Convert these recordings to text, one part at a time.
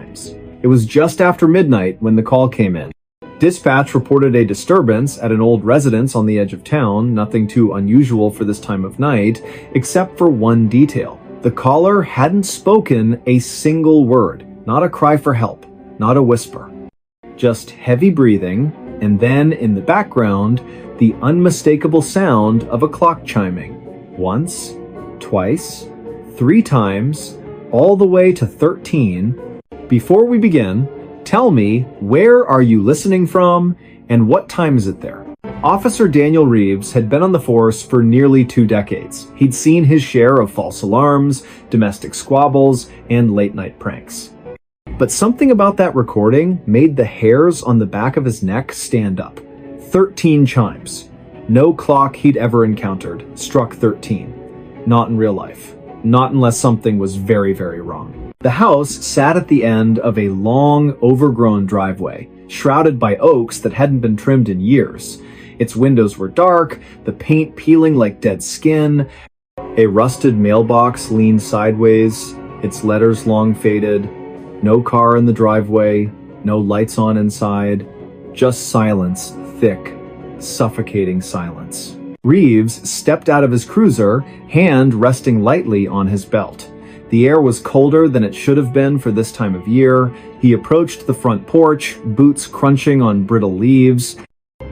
times. It was just after midnight when the call came in. Dispatch reported a disturbance at an old residence on the edge of town, nothing too unusual for this time of night, except for one detail. The caller hadn't spoken a single word, not a cry for help, not a whisper. Just heavy breathing, and then in the background, the unmistakable sound of a clock chiming. Once, twice, 3 times, all the way to 13. Before we begin, tell me, where are you listening from, and what time is it there? Officer Daniel Reeves had been on the force for nearly 2 decades. He'd seen his share of false alarms, domestic squabbles, and late-night pranks. But something about that recording made the hairs on the back of his neck stand up. 13 chimes. No clock he'd ever encountered struck 13. Not in real life. Not unless something was very, very wrong. The house sat at the end of a long, overgrown driveway, shrouded by oaks that hadn't been trimmed in years. Its windows were dark, the paint peeling like dead skin. A rusted mailbox leaned sideways, its letters long faded. No car in the driveway, no lights on inside. Just silence, thick, suffocating silence. Reeves stepped out of his cruiser, hand resting lightly on his belt. The air was colder than it should have been for this time of year. He approached the front porch, boots crunching on brittle leaves.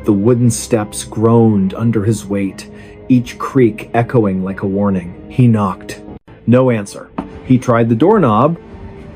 The wooden steps groaned under his weight, each creak echoing like a warning. He knocked. No answer. He tried the doorknob.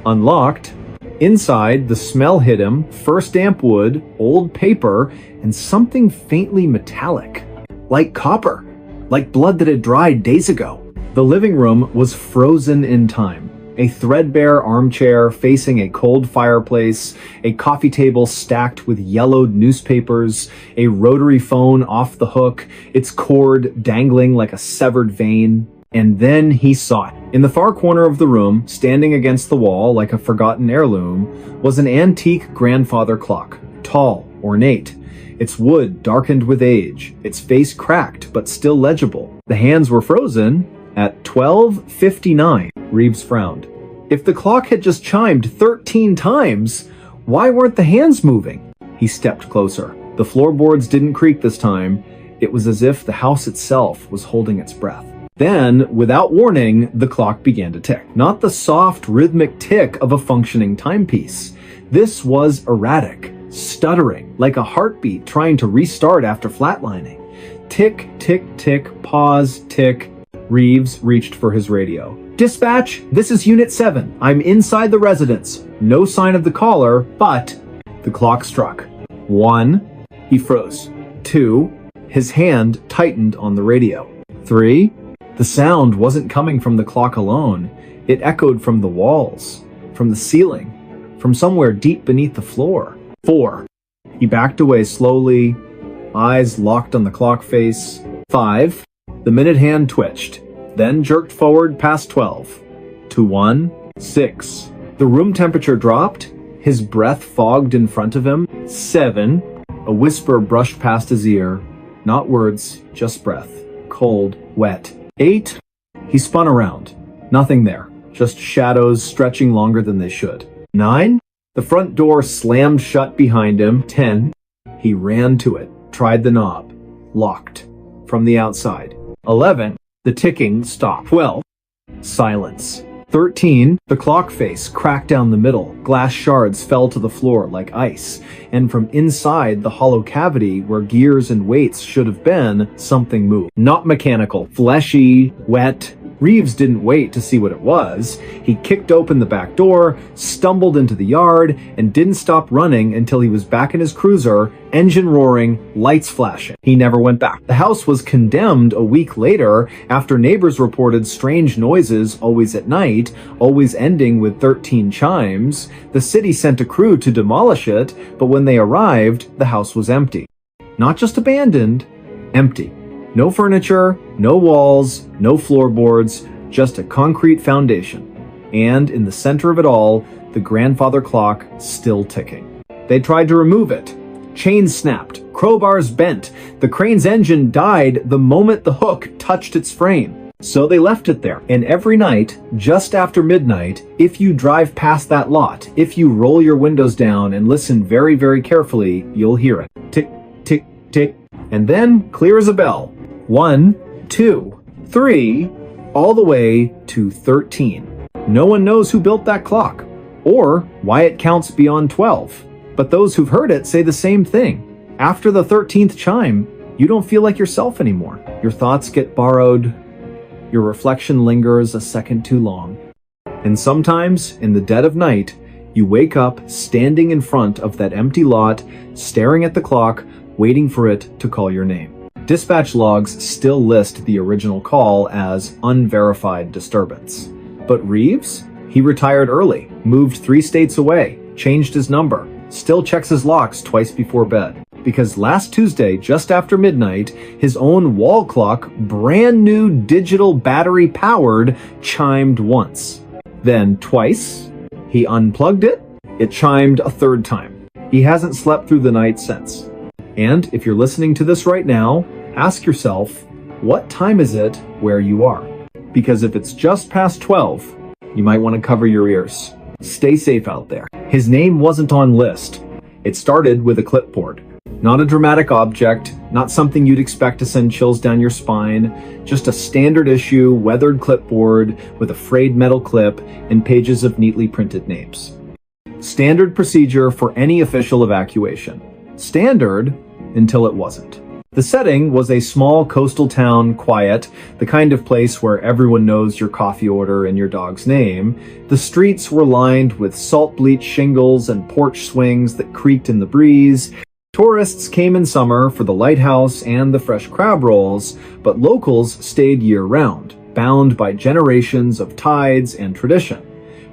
Unlocked. Inside, the smell hit him, first damp wood, old paper, and something faintly metallic. Like copper. Like blood that had dried days ago. The living room was frozen in time. A threadbare armchair facing a cold fireplace, a coffee table stacked with yellowed newspapers, a rotary phone off the hook, its cord dangling like a severed vein. And then he saw it. In the far corner of the room, standing against the wall like a forgotten heirloom, was an antique grandfather clock, tall, ornate. Its wood darkened with age, its face cracked but still legible. The hands were frozen at 12:59. Reeves frowned. If the clock had just chimed 13 times, why weren't the hands moving? He stepped closer. The floorboards didn't creak this time. It was as if the house itself was holding its breath. Then, without warning, the clock began to tick. Not the soft, rhythmic tick of a functioning timepiece. This was erratic, stuttering, like a heartbeat trying to restart after flatlining. Tick, tick, tick, pause, tick. Reeves reached for his radio. Dispatch, this is Unit 7. I'm inside the residence. No sign of the caller, but... The clock struck. 1. He froze. 2. His hand tightened on the radio. 3. The sound wasn't coming from the clock alone. It echoed from the walls, from the ceiling, from somewhere deep beneath the floor. 4. He backed away slowly, eyes locked on the clock face. 5. The minute hand twitched, then jerked forward past 12. To 1. 6. The room temperature dropped, his breath fogged in front of him. 7. A whisper brushed past his ear. Not words, just breath. Cold, wet. 8. He spun around. Nothing there. Just shadows stretching longer than they should. 9. The front door slammed shut behind him. 10. He ran to it. Tried the knob. Locked. From the outside. 11. The ticking stopped. 12. Silence. 13. The clock face cracked down the middle. Glass shards fell to the floor like ice. And from inside the hollow cavity where gears and weights should have been, something moved. Not mechanical. Fleshy. Wet. Reeves didn't wait to see what it was. He kicked open the back door, stumbled into the yard, and didn't stop running until he was back in his cruiser, engine roaring, lights flashing. He never went back. The house was condemned a week later after neighbors reported strange noises always at night, always ending with 13 chimes. The city sent a crew to demolish it, but when they arrived, the house was empty. Not just abandoned, empty. No furniture, no walls, no floorboards, just a concrete foundation. And in the center of it all, the grandfather clock still ticking. They tried to remove it. Chains snapped, crowbars bent. The crane's engine died the moment the hook touched its frame. So they left it there. And every night, just after midnight, if you drive past that lot, if you roll your windows down and listen very, very carefully, you'll hear it. Tick, tick, tick. And then, clear as a bell. 1, 2, 3, all the way to 13. No one knows who built that clock, or why it counts beyond 12. But those who've heard it say the same thing. After the 13th chime, you don't feel like yourself anymore. Your thoughts get borrowed. Your reflection lingers a second too long. And sometimes, in the dead of night, you wake up standing in front of that empty lot, staring at the clock, waiting for it to call your name. Dispatch logs still list the original call as unverified disturbance. But Reeves? He retired early, moved 3 states away, changed his number, still checks his locks twice before bed. Because last Tuesday, just after midnight, his own wall clock, brand new digital battery powered, chimed once. Then twice. He unplugged it. It chimed a 3rd time. He hasn't slept through the night since. And if you're listening to this right now, ask yourself, what time is it where you are? Because if it's just past 12, you might want to cover your ears. Stay safe out there. His name wasn't on list. It started with a clipboard. Not a dramatic object, not something you'd expect to send chills down your spine, just a standard issue, weathered clipboard with a frayed metal clip and pages of neatly printed names. Standard procedure for any official evacuation. Standard until it wasn't. The setting was a small coastal town, quiet, the kind of place where everyone knows your coffee order and your dog's name. The streets were lined with salt-bleached shingles and porch swings that creaked in the breeze. Tourists came in summer for the lighthouse and the fresh crab rolls, but locals stayed year-round, bound by generations of tides and tradition.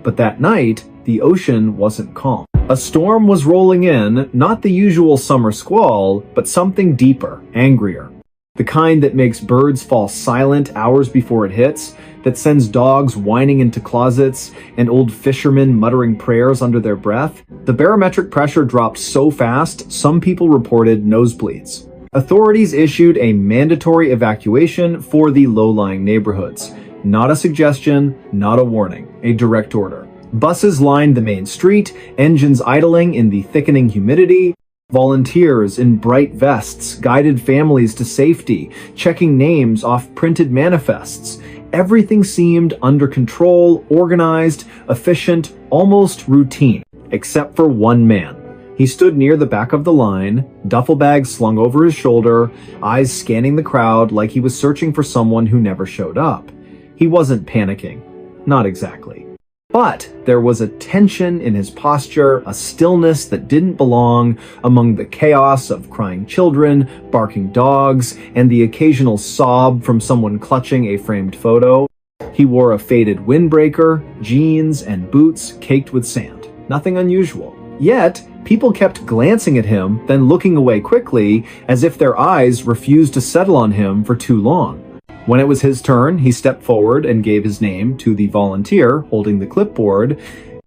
But that night, the ocean wasn't calm. A storm was rolling in, not the usual summer squall, but something deeper, angrier. The kind that makes birds fall silent hours before it hits, that sends dogs whining into closets and old fishermen muttering prayers under their breath. The barometric pressure dropped so fast, some people reported nosebleeds. Authorities issued a mandatory evacuation for the low-lying neighborhoods. Not a suggestion, not a warning, a direct order. Buses lined the main street, engines idling in the thickening humidity. Volunteers in bright vests guided families to safety, checking names off printed manifests. Everything seemed under control, organized, efficient, almost routine, except for one man. He stood near the back of the line, duffel bag slung over his shoulder, eyes scanning the crowd like he was searching for someone who never showed up. He wasn't panicking. Not exactly. But there was a tension in his posture, a stillness that didn't belong among the chaos of crying children, barking dogs, and the occasional sob from someone clutching a framed photo. He wore a faded windbreaker, jeans, and boots caked with sand. Nothing unusual. Yet, people kept glancing at him, then looking away quickly, as if their eyes refused to settle on him for too long. When it was his turn, he stepped forward and gave his name to the volunteer holding the clipboard.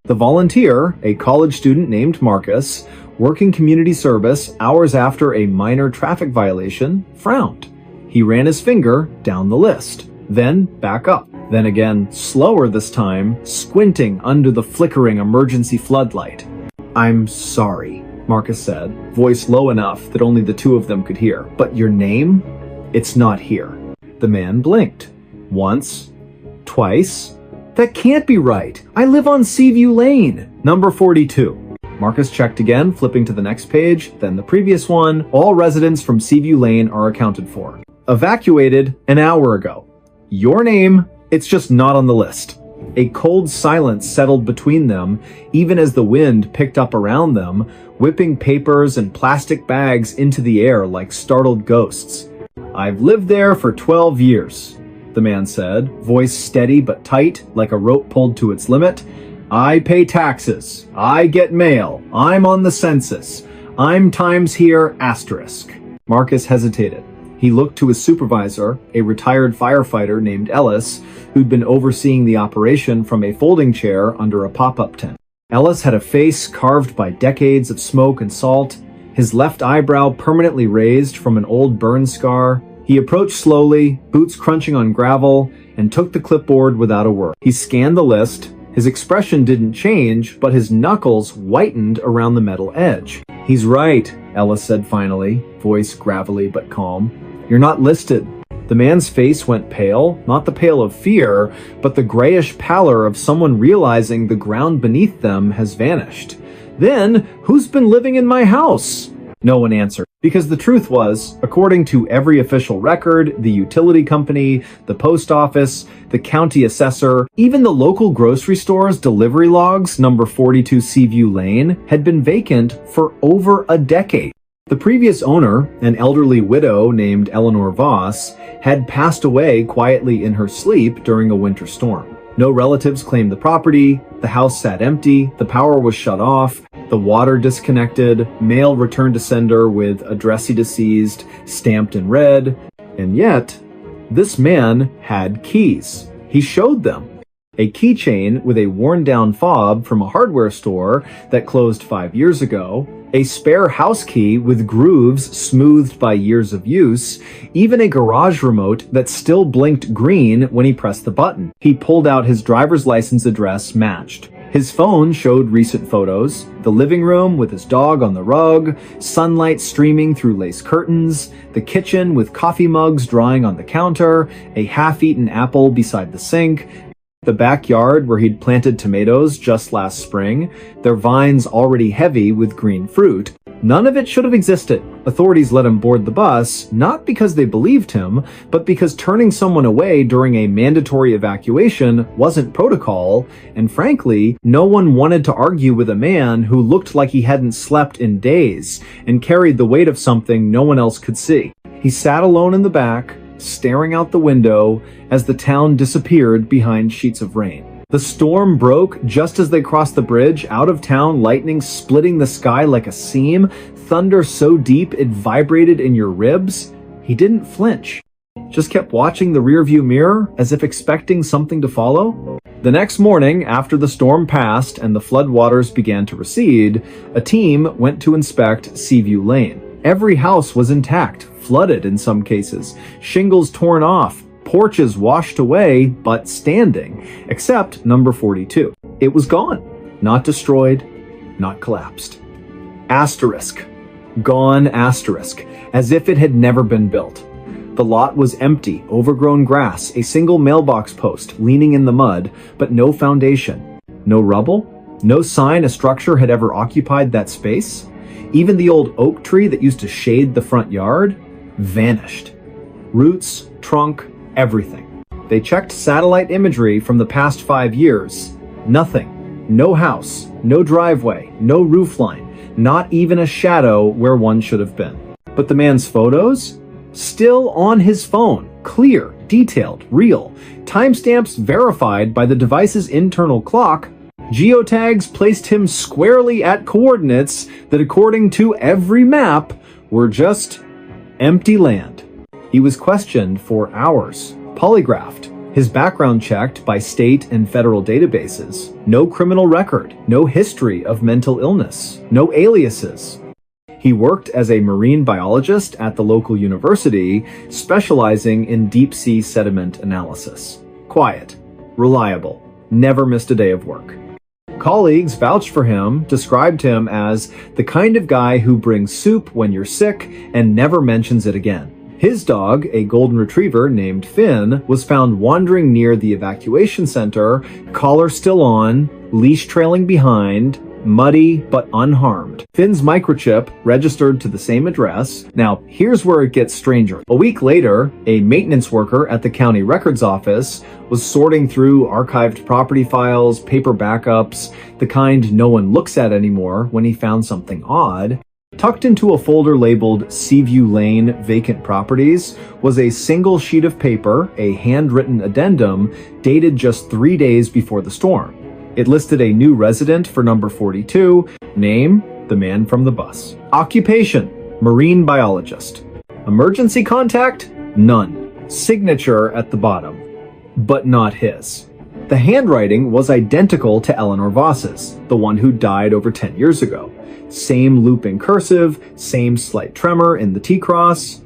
The volunteer, a college student named Marcus, working community service hours after a minor traffic violation, frowned. He ran his finger down the list, then back up, then again, slower this time, squinting under the flickering emergency floodlight. "I'm sorry," Marcus said, voice low enough that only the two of them could hear. "But your name? It's not here." The man blinked. Once. Twice. "That can't be right. I live on Seaview Lane, number 42. Marcus checked again, flipping to the next page, then the previous one. All residents from Seaview Lane are accounted for. Evacuated an hour ago. Your name, it's just not on the list. A cold silence settled between them, even as the wind picked up around them, whipping papers and plastic bags into the air like startled ghosts. "I've lived there for 12 years, the man said, voice steady but tight, like a rope pulled to its limit. "I pay taxes. I get mail. I'm on the census. I'm times here asterisk." Marcus hesitated. He looked to his supervisor, a retired firefighter named Ellis, who'd been overseeing the operation from a folding chair under a pop-up tent. Ellis had a face carved by decades of smoke and salt, his left eyebrow permanently raised from an old burn scar. He He approached slowly, boots crunching on gravel, and took the clipboard without a word. He scanned the list. His expression didn't change, but his knuckles whitened around the metal edge. "He's right," Ellis said finally, voice gravelly but calm. "You're not listed." The man's face went pale, not the pale of fear, but the grayish pallor of someone realizing the ground beneath them has vanished. "Then, who's been living in my house?" No one answered. Because the truth was, according to every official record, the utility company, the post office, the county assessor, even the local grocery store's delivery logs, number 42 Seaview Lane, had been vacant for over a decade. The previous owner, an elderly widow named Eleanor Voss, had passed away quietly in her sleep during a winter storm. No relatives claimed the property, the house sat empty, the power was shut off, the water disconnected, mail returned to sender with addressee deceased stamped in red, and yet, this man had keys. He showed them. A keychain with a worn-down fob from a hardware store that closed 5 years ago, a spare house key with grooves smoothed by years of use, even a garage remote that still blinked green when he pressed the button. He pulled out his driver's license address matched. His phone showed recent photos, the living room with his dog on the rug, sunlight streaming through lace curtains, the kitchen with coffee mugs drying on the counter, a half-eaten apple beside the sink, the backyard where he'd planted tomatoes just last spring, their vines already heavy with green fruit. None of it should have existed. Authorities let him board the bus, not because they believed him, but because turning someone away during a mandatory evacuation wasn't protocol, and frankly, no one wanted to argue with a man who looked like he hadn't slept in days and carried the weight of something no one else could see. He sat alone in the back, staring out the window as the town disappeared behind sheets of rain. The storm broke just as they crossed the bridge, out of town, lightning splitting the sky like a seam, thunder so deep it vibrated in your ribs. He didn't flinch, just kept watching the rearview mirror as if expecting something to follow. The next morning, after the storm passed and the floodwaters began to recede, a team went to inspect Seaview Lane. Every house was intact, flooded in some cases, shingles torn off, porches washed away, but standing, except number 42. It was gone. Not destroyed, not collapsed. Asterisk. Gone asterisk, as if it had never been built. The lot was empty, overgrown grass, a single mailbox post leaning in the mud, but no foundation. No rubble? No sign a structure had ever occupied that space? Even the old oak tree that used to shade the front yard vanished. Roots, trunk, everything. They checked satellite imagery from the past 5 years. Nothing. No house, no driveway, no roofline, not even a shadow where one should have been. But the man's photos? Still on his phone. Clear, detailed, real. Timestamps verified by the device's internal clock. Geotags placed him squarely at coordinates that, according to every map, were just empty land. He was questioned for hours, polygraphed, his background checked by state and federal databases. No criminal record, no history of mental illness, no aliases. He worked as a marine biologist at the local university, specializing in deep-sea sediment analysis. Quiet, reliable, never missed a day of work. Colleagues vouched for him, described him as the kind of guy who brings soup when you're sick and never mentions it again. His dog, a golden retriever named Finn, was found wandering near the evacuation center, collar still on, leash trailing behind, muddy but unharmed. Finn's microchip registered to the same address. Now, here's where it gets stranger. A week later, a maintenance worker at the county records office was sorting through archived property files, paper backups, the kind no one looks at anymore, when he found something odd. Tucked into a folder labeled Seaview Lane Vacant Properties was a single sheet of paper, a handwritten addendum, dated just 3 days before the storm. It listed a new resident for number 42, name, the man from the bus. Occupation, marine biologist. Emergency contact, none. Signature at the bottom, but not his. The handwriting was identical to Eleanor Voss's, the one who died over 10 years ago. Same looping cursive, same slight tremor in the T-cross.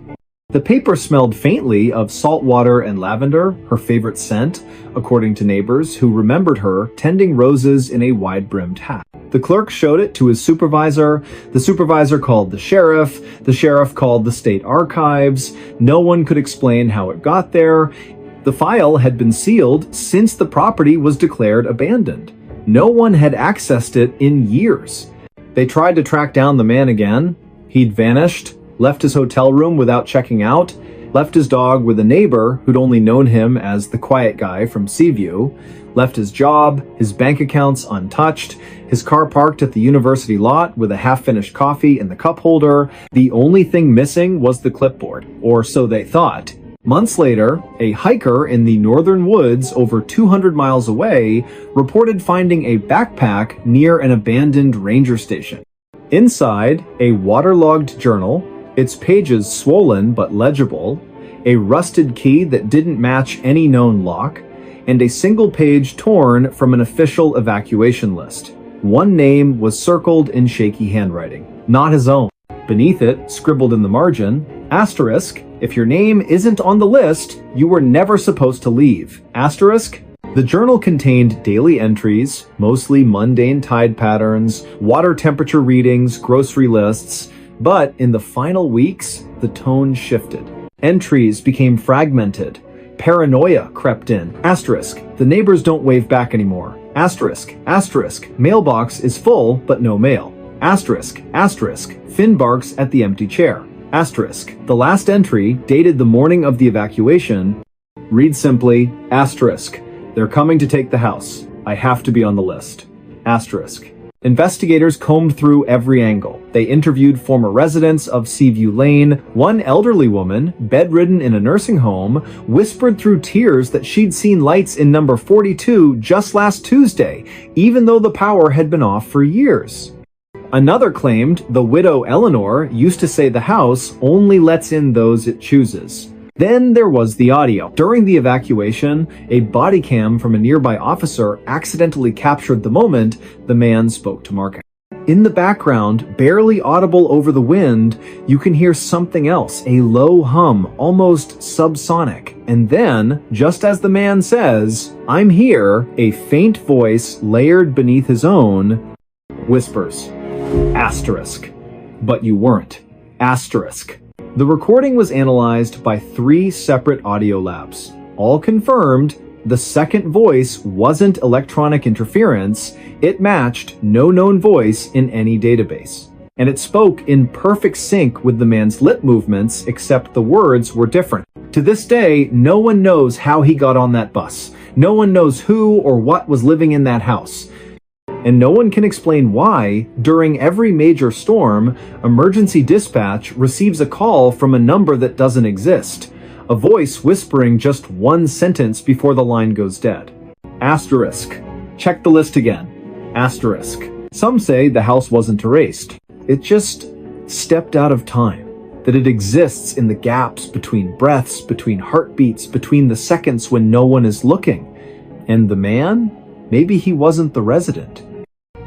The paper smelled faintly of salt water and lavender, her favorite scent, according to neighbors who remembered her tending roses in a wide-brimmed hat. The clerk showed it to his supervisor. The supervisor called the sheriff. The sheriff called the state archives. No one could explain how it got there. The file had been sealed since the property was declared abandoned. No one had accessed it in years. They tried to track down the man again. He'd vanished, left his hotel room without checking out, left his dog with a neighbor who'd only known him as the quiet guy from Seaview, left his job, his bank accounts untouched, his car parked at the university lot with a half-finished coffee in the cup holder. The only thing missing was the clipboard, or so they thought. Months later, a hiker in the northern woods over 200 miles away reported finding a backpack near an abandoned ranger station. Inside, a waterlogged journal, its pages swollen but legible, a rusted key that didn't match any known lock, and a single page torn from an official evacuation list. One name was circled in shaky handwriting, not his own. Beneath it, scribbled in the margin, asterisk, if your name isn't on the list, you were never supposed to leave. Asterisk. The journal contained daily entries, mostly mundane tide patterns, water temperature readings, grocery lists, but in the final weeks, the tone shifted. Entries became fragmented. Paranoia crept in. Asterisk. The neighbors don't wave back anymore. Asterisk. Asterisk. Mailbox is full, but no mail. Asterisk. Asterisk. Finn barks at the empty chair. Asterisk. The last entry, dated the morning of the evacuation, reads simply, asterisk. They're coming to take the house. I have to be on the list. Asterisk. Investigators combed through every angle. They interviewed former residents of Seaview Lane. One elderly woman, bedridden in a nursing home, whispered through tears that she'd seen lights in number 42 just last Tuesday, even though the power had been off for years. Another claimed the widow Eleanor used to say the house only lets in those it chooses. Then there was the audio. During the evacuation, a body cam from a nearby officer accidentally captured the moment the man spoke to Mark. In the background, barely audible over the wind, you can hear something else, a low hum, almost subsonic. And then, just as the man says, "I'm here," a faint voice layered beneath his own whispers, asterisk. But you weren't. Asterisk. The recording was analyzed by 3 separate audio labs. All confirmed the second voice wasn't electronic interference, it matched no known voice in any database. And it spoke in perfect sync with the man's lip movements, except the words were different. To this day, no one knows how he got on that bus. No one knows who or what was living in that house. And no one can explain why, during every major storm, emergency dispatch receives a call from a number that doesn't exist. A voice whispering just one sentence before the line goes dead. Asterisk. Check the list again. Asterisk. Some say the house wasn't erased. It just stepped out of time. That it exists in the gaps between breaths, between heartbeats, between the seconds when no one is looking. And the man? Maybe he wasn't the resident.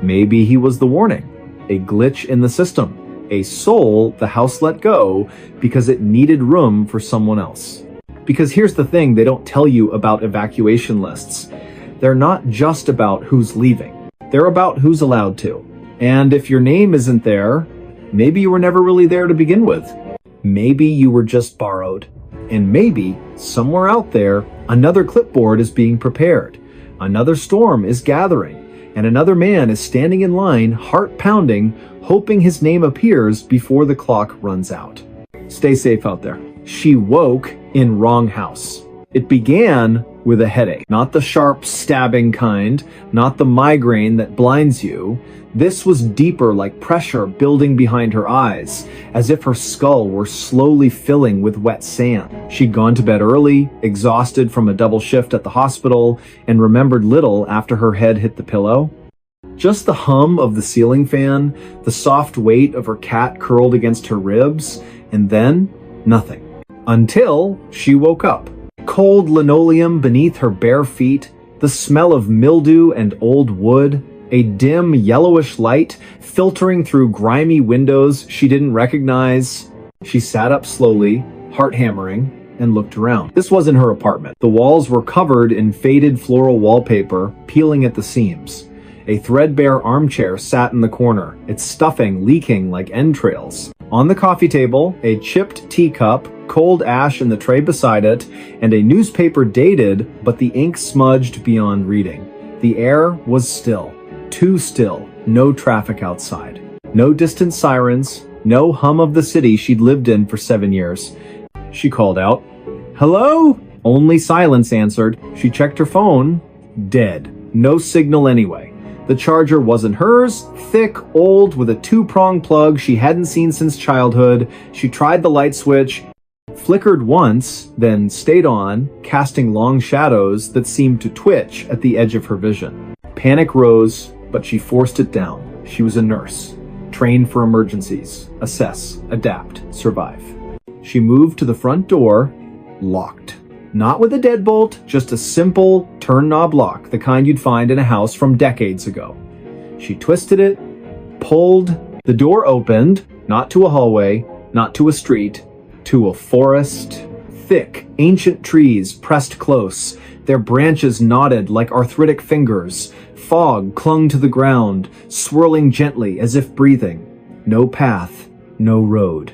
Maybe he was the warning, a glitch in the system, a soul the house let go because it needed room for someone else. Because here's the thing they don't tell you about evacuation lists. They're not just about who's leaving. They're about who's allowed to. And if your name isn't there, maybe you were never really there to begin with. Maybe you were just borrowed. And maybe, somewhere out there, another clipboard is being prepared. Another storm is gathering. And another man is standing in line, heart pounding, hoping his name appears before the clock runs out. Stay safe out there. She woke in wrong house. It began with a headache. Not the sharp, stabbing kind, not the migraine that blinds you. This was deeper, like pressure building behind her eyes, as if her skull were slowly filling with wet sand. She'd gone to bed early, exhausted from a double shift at the hospital, and remembered little after her head hit the pillow. Just the hum of the ceiling fan, the soft weight of her cat curled against her ribs, and then nothing. Until she woke up. Cold linoleum beneath her bare feet, the smell of mildew and old wood, a dim yellowish light filtering through grimy windows she didn't recognize. She sat up slowly, heart hammering, and looked around. This wasn't her apartment. The walls were covered in faded floral wallpaper, peeling at the seams. A threadbare armchair sat in the corner, its stuffing leaking like entrails. On the coffee table, a chipped teacup, cold ash in the tray beside it, and a newspaper dated, but the ink smudged beyond reading. The air was still. Too still. No traffic outside. No distant sirens. No hum of the city she'd lived in for 7 years. She called out, "Hello?" Only silence answered. She checked her phone. Dead. No signal anyway. The charger wasn't hers, thick, old, with a 2-prong plug she hadn't seen since childhood. She tried the light switch, flickered once, then stayed on, casting long shadows that seemed to twitch at the edge of her vision. Panic rose, but she forced it down. She was a nurse, trained for emergencies, assess, adapt, survive. She moved to the front door, locked. Not with a deadbolt, just a simple turn knob lock, the kind you'd find in a house from decades ago. She twisted it, pulled, the door opened, not to a hallway, not to a street, to a forest. Thick, ancient trees pressed close, their branches knotted like arthritic fingers. Fog clung to the ground, swirling gently as if breathing. No path, no road.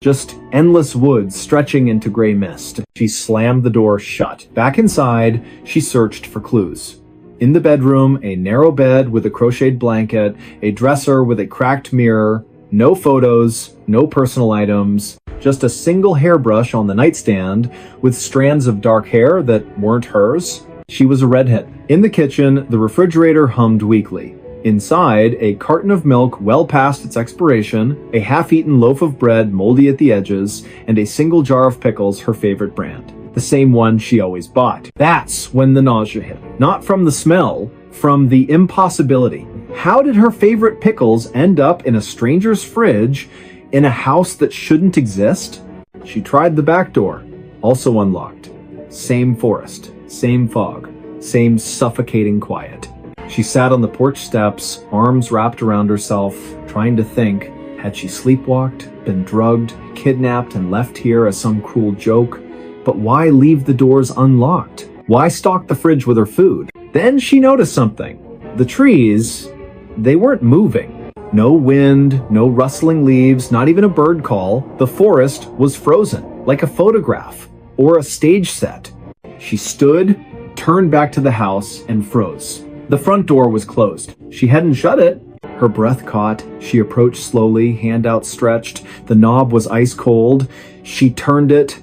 Just endless woods stretching into gray mist. She slammed the door shut. Back inside, she searched for clues. In the bedroom, a narrow bed with a crocheted blanket, a dresser with a cracked mirror, no photos, no personal items, just a single hairbrush on the nightstand with strands of dark hair that weren't hers. She was a redhead. In the kitchen, the refrigerator hummed weakly. Inside, a carton of milk well past its expiration, a half-eaten loaf of bread moldy at the edges, and a single jar of pickles, her favorite brand. The same one she always bought. That's when the nausea hit. Not from the smell, from the impossibility. How did her favorite pickles end up in a stranger's fridge in a house that shouldn't exist? She tried the back door, also unlocked. Same forest, same fog, same suffocating quiet. She sat on the porch steps, arms wrapped around herself, trying to think, had she sleepwalked, been drugged, kidnapped, and left here as some cruel joke? But why leave the doors unlocked? Why stock the fridge with her food? Then she noticed something. The trees, they weren't moving. No wind, no rustling leaves, not even a bird call. The forest was frozen, like a photograph or a stage set. She stood, turned back to the house, and froze. The front door was closed. She hadn't shut it. Her breath caught. She approached slowly, hand outstretched. The knob was ice cold. She turned it.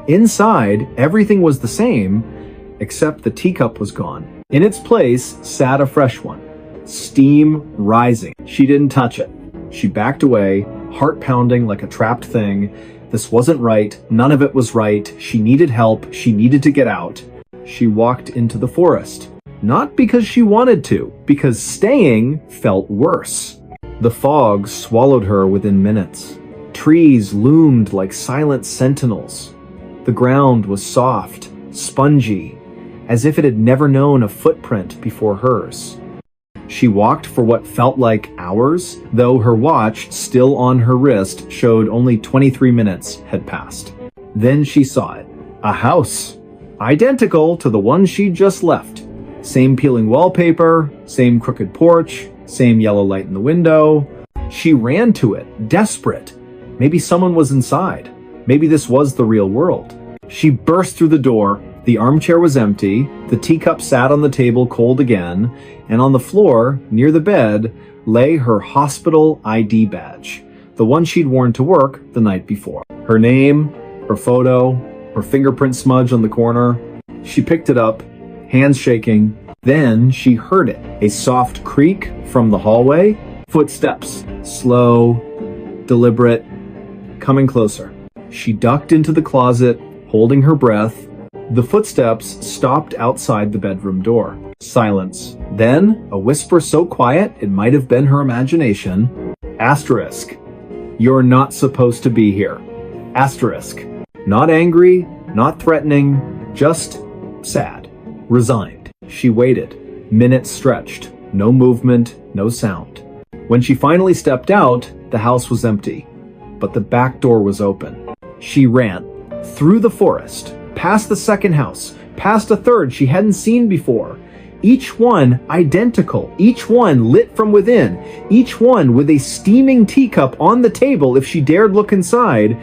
Inside, everything was the same, except the teacup was gone. In its place sat a fresh one, steam rising. She didn't touch it. She backed away, heart pounding like a trapped thing. This wasn't right. None of it was right. She needed help. She needed to get out. She walked into the forest. Not because she wanted to, because staying felt worse. The fog swallowed her within minutes. Trees loomed like silent sentinels. The ground was soft, spongy, as if it had never known a footprint before hers. She walked for what felt like hours, though her watch, still on her wrist, showed only 23 minutes had passed. Then she saw it. A house. Identical to the one she'd just left. Same peeling wallpaper, same crooked porch, same yellow light in the window. She ran to it, desperate. Maybe someone was inside. Maybe this was the real world. She burst through the door. The armchair was empty. The teacup sat on the table cold again. And on the floor, near the bed, lay her hospital ID badge. The one she'd worn to work the night before. Her name, her photo, her fingerprint smudge on the corner. She picked it up, hands shaking. Then she heard it. A soft creak from the hallway. Footsteps. Slow, deliberate, coming closer. She ducked into the closet, holding her breath. The footsteps stopped outside the bedroom door. Silence. Then, a whisper so quiet it might have been her imagination. Asterisk. You're not supposed to be here. Asterisk. Not angry, not threatening, just sad. Resigned. She waited. Minutes stretched. No movement, no sound. When she finally stepped out, the house was empty. But the back door was open. She ran. through the forest, past the second house, past a third she hadn't seen before. Each one identical, each one lit from within, each one with a steaming teacup on the table if she dared look inside.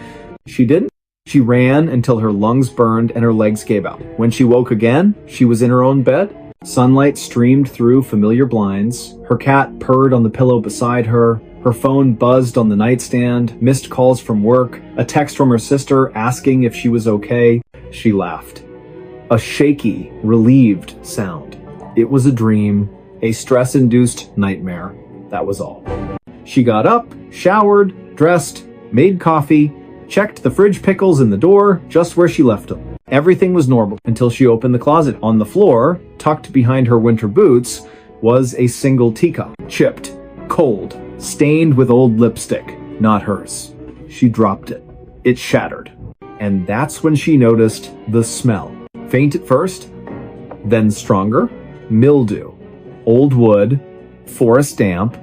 She didn't. She ran until her lungs burned and her legs gave out. When she woke again, she was in her own bed. Sunlight streamed through familiar blinds. Her cat purred on the pillow beside her. Her phone buzzed on the nightstand, missed calls from work, a text from her sister asking if she was okay. She laughed. A shaky, relieved sound. It was a dream, a stress-induced nightmare. That was all. She got up, showered, dressed, made coffee, checked the fridge pickles in the door, just where she left them. Everything was normal until she opened the closet. On the floor, tucked behind her winter boots, was a single teacup. Chipped, cold, stained with old lipstick. Not hers. She dropped it. It shattered. And that's when she noticed the smell. Faint at first, then stronger. Mildew. Old wood. Forest damp.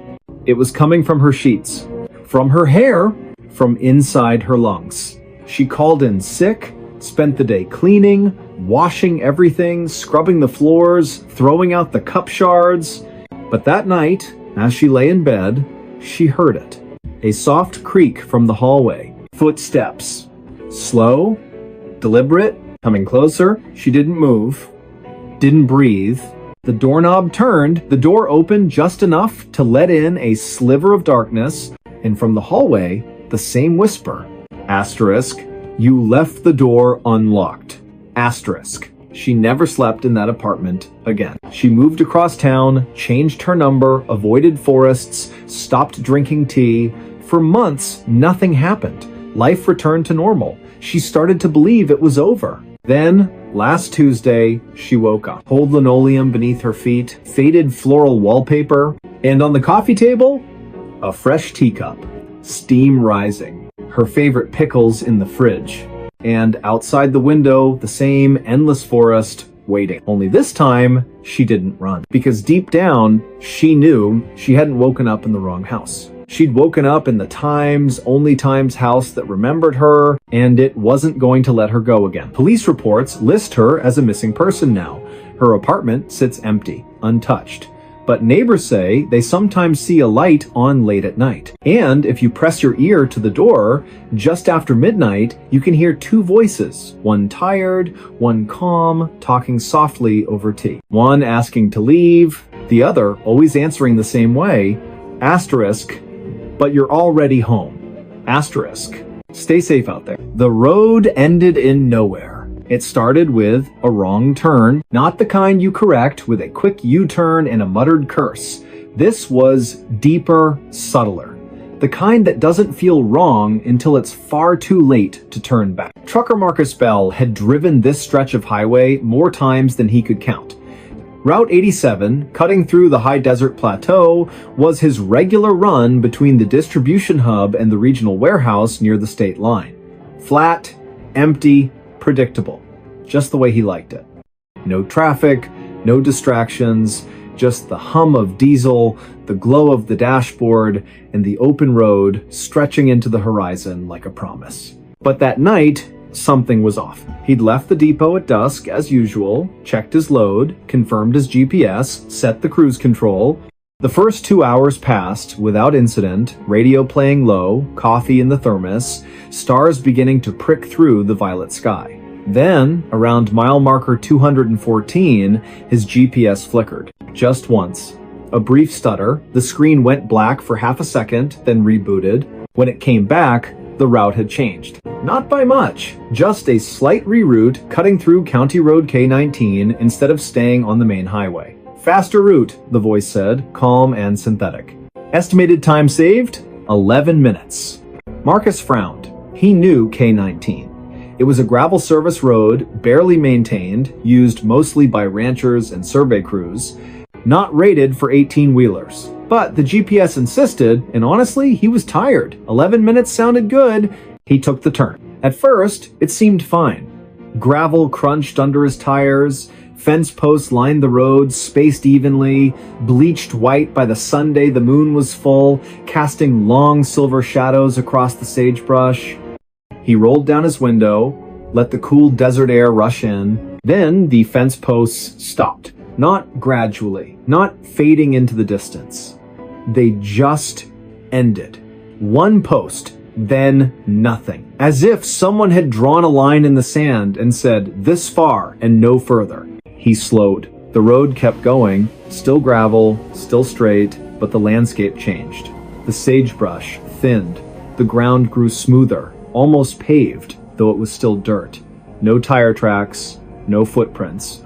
It was coming from her sheets. From her hair. From inside her lungs. She called in sick, spent the day cleaning, washing everything, scrubbing the floors, throwing out the cup shards. But that night, as she lay in bed, she heard it. A soft creak from the hallway. Footsteps. Slow, deliberate, coming closer. She didn't move, didn't breathe. The doorknob turned, the door opened just enough to let in a sliver of darkness, and from the hallway, the same whisper. Asterisk, you left the door unlocked. Asterisk. She never slept in that apartment again. She moved across town, changed her number, avoided forests, stopped drinking tea. For months, nothing happened. Life returned to normal. She started to believe it was over. Then, last Tuesday, she woke up. Old linoleum beneath her feet, faded floral wallpaper, and on the coffee table, a fresh teacup. Steam rising, her favorite pickles in the fridge, and outside the window, the same endless forest waiting. Only this time, she didn't run, because deep down, she knew she hadn't woken up in the wrong house. She'd woken up in the only Times house that remembered her, and it wasn't going to let her go again. Police reports list her as a missing person now. Her apartment sits empty, untouched. But neighbors say they sometimes see a light on late at night. And if you press your ear to the door, just after midnight, you can hear two voices, one tired, one calm, talking softly over tea. One asking to leave, the other always answering the same way. Asterisk, but you're already home. Asterisk, stay safe out there. The road ended in nowhere. It started with a wrong turn, not the kind you correct with a quick U-turn and a muttered curse. This was deeper, subtler. The kind that doesn't feel wrong until it's far too late to turn back. Trucker Marcus Bell had driven this stretch of highway more times than he could count. Route 87, cutting through the high desert plateau, was his regular run between the distribution hub and the regional warehouse near the state line. Flat, empty, predictable, just the way he liked it. No traffic, no distractions, just the hum of diesel, the glow of the dashboard, and the open road stretching into the horizon like a promise. But that night, something was off. He'd left the depot at dusk as usual, checked his load, confirmed his GPS, set the cruise control. The first 2 hours passed without incident, radio playing low, coffee in the thermos, stars beginning to prick through the violet sky. Then, around mile marker 214, his GPS flickered. Just once. A brief stutter, the screen went black for half a second, then rebooted. When it came back, the route had changed. Not by much, just a slight reroute cutting through County Road K19 instead of staying on the main highway. Faster route, the voice said, calm and synthetic. Estimated time saved? 11 minutes. Marcus frowned. He knew K19. It was a gravel service road, barely maintained, used mostly by ranchers and survey crews, not rated for 18-wheelers. But the GPS insisted, and honestly, he was tired. 11 minutes sounded good. He took the turn. At first, it seemed fine. Gravel crunched under his tires, fence posts lined the road, spaced evenly, bleached white by the Sunday the moon was full, casting long silver shadows across the sagebrush. He rolled down his window, let the cool desert air rush in. Then the fence posts stopped. Not gradually, not fading into the distance. They just ended. One post, then nothing. As if someone had drawn a line in the sand and said, "This far and no further." He slowed. The road kept going, still gravel, still straight, but the landscape changed. The sagebrush thinned. The ground grew smoother, almost paved, though it was still dirt. No tire tracks, no footprints.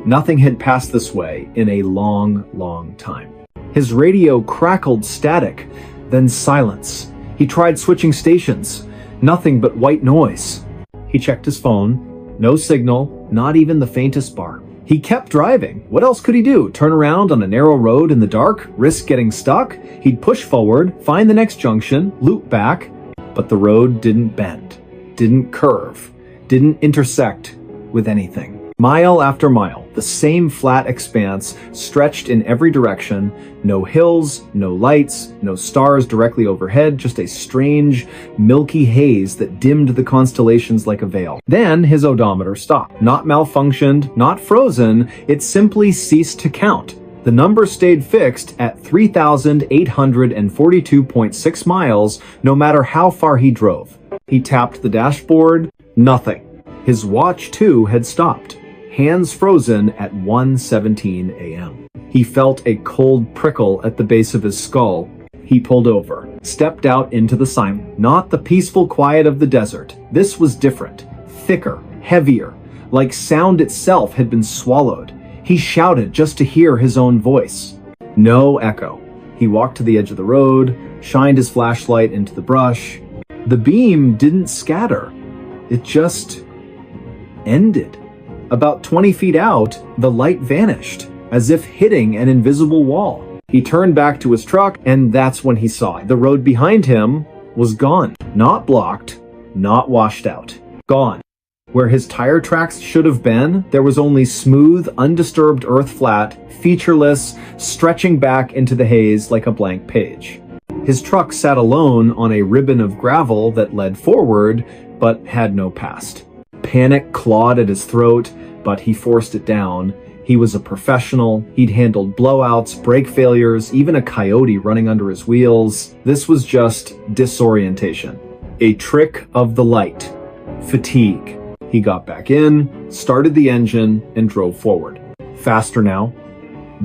Nothing had passed this way in a long, long time. His radio crackled static, then silence. He tried switching stations. Nothing but white noise. He checked his phone. No signal, not even the faintest bar. He kept driving. What else could he do? Turn around on a narrow road in the dark? Risk getting stuck? He'd push forward, find the next junction, loop back. But the road didn't bend, didn't curve, didn't intersect with anything. Mile after mile, the same flat expanse stretched in every direction. No hills, no lights, no stars directly overhead, just a strange, milky haze that dimmed the constellations like a veil. Then his odometer stopped. Not malfunctioned, not frozen, it simply ceased to count. The number stayed fixed at 3,842.6 miles, no matter how far he drove. He tapped the dashboard, nothing. His watch, too, had stopped. Hands frozen at 1:17 a.m. He felt a cold prickle at the base of his skull. He pulled over, stepped out into the silence. Not the peaceful quiet of the desert. This was different, thicker, heavier, like sound itself had been swallowed. He shouted just to hear his own voice. No echo. He walked to the edge of the road, shined his flashlight into the brush. The beam didn't scatter. It just ended. About 20 feet out, the light vanished, as if hitting an invisible wall. He turned back to his truck, and that's when he saw it. The road behind him was gone. Not blocked, not washed out. Gone. Where his tire tracks should have been, there was only smooth, undisturbed earth flat, featureless, stretching back into the haze like a blank page. His truck sat alone on a ribbon of gravel that led forward, but had no past. Panic clawed at his throat, but he forced it down. He was a professional. He'd handled blowouts, brake failures, even a coyote running under his wheels. This was just disorientation. A trick of the light. Fatigue. He got back in, started the engine, and drove forward. Faster now.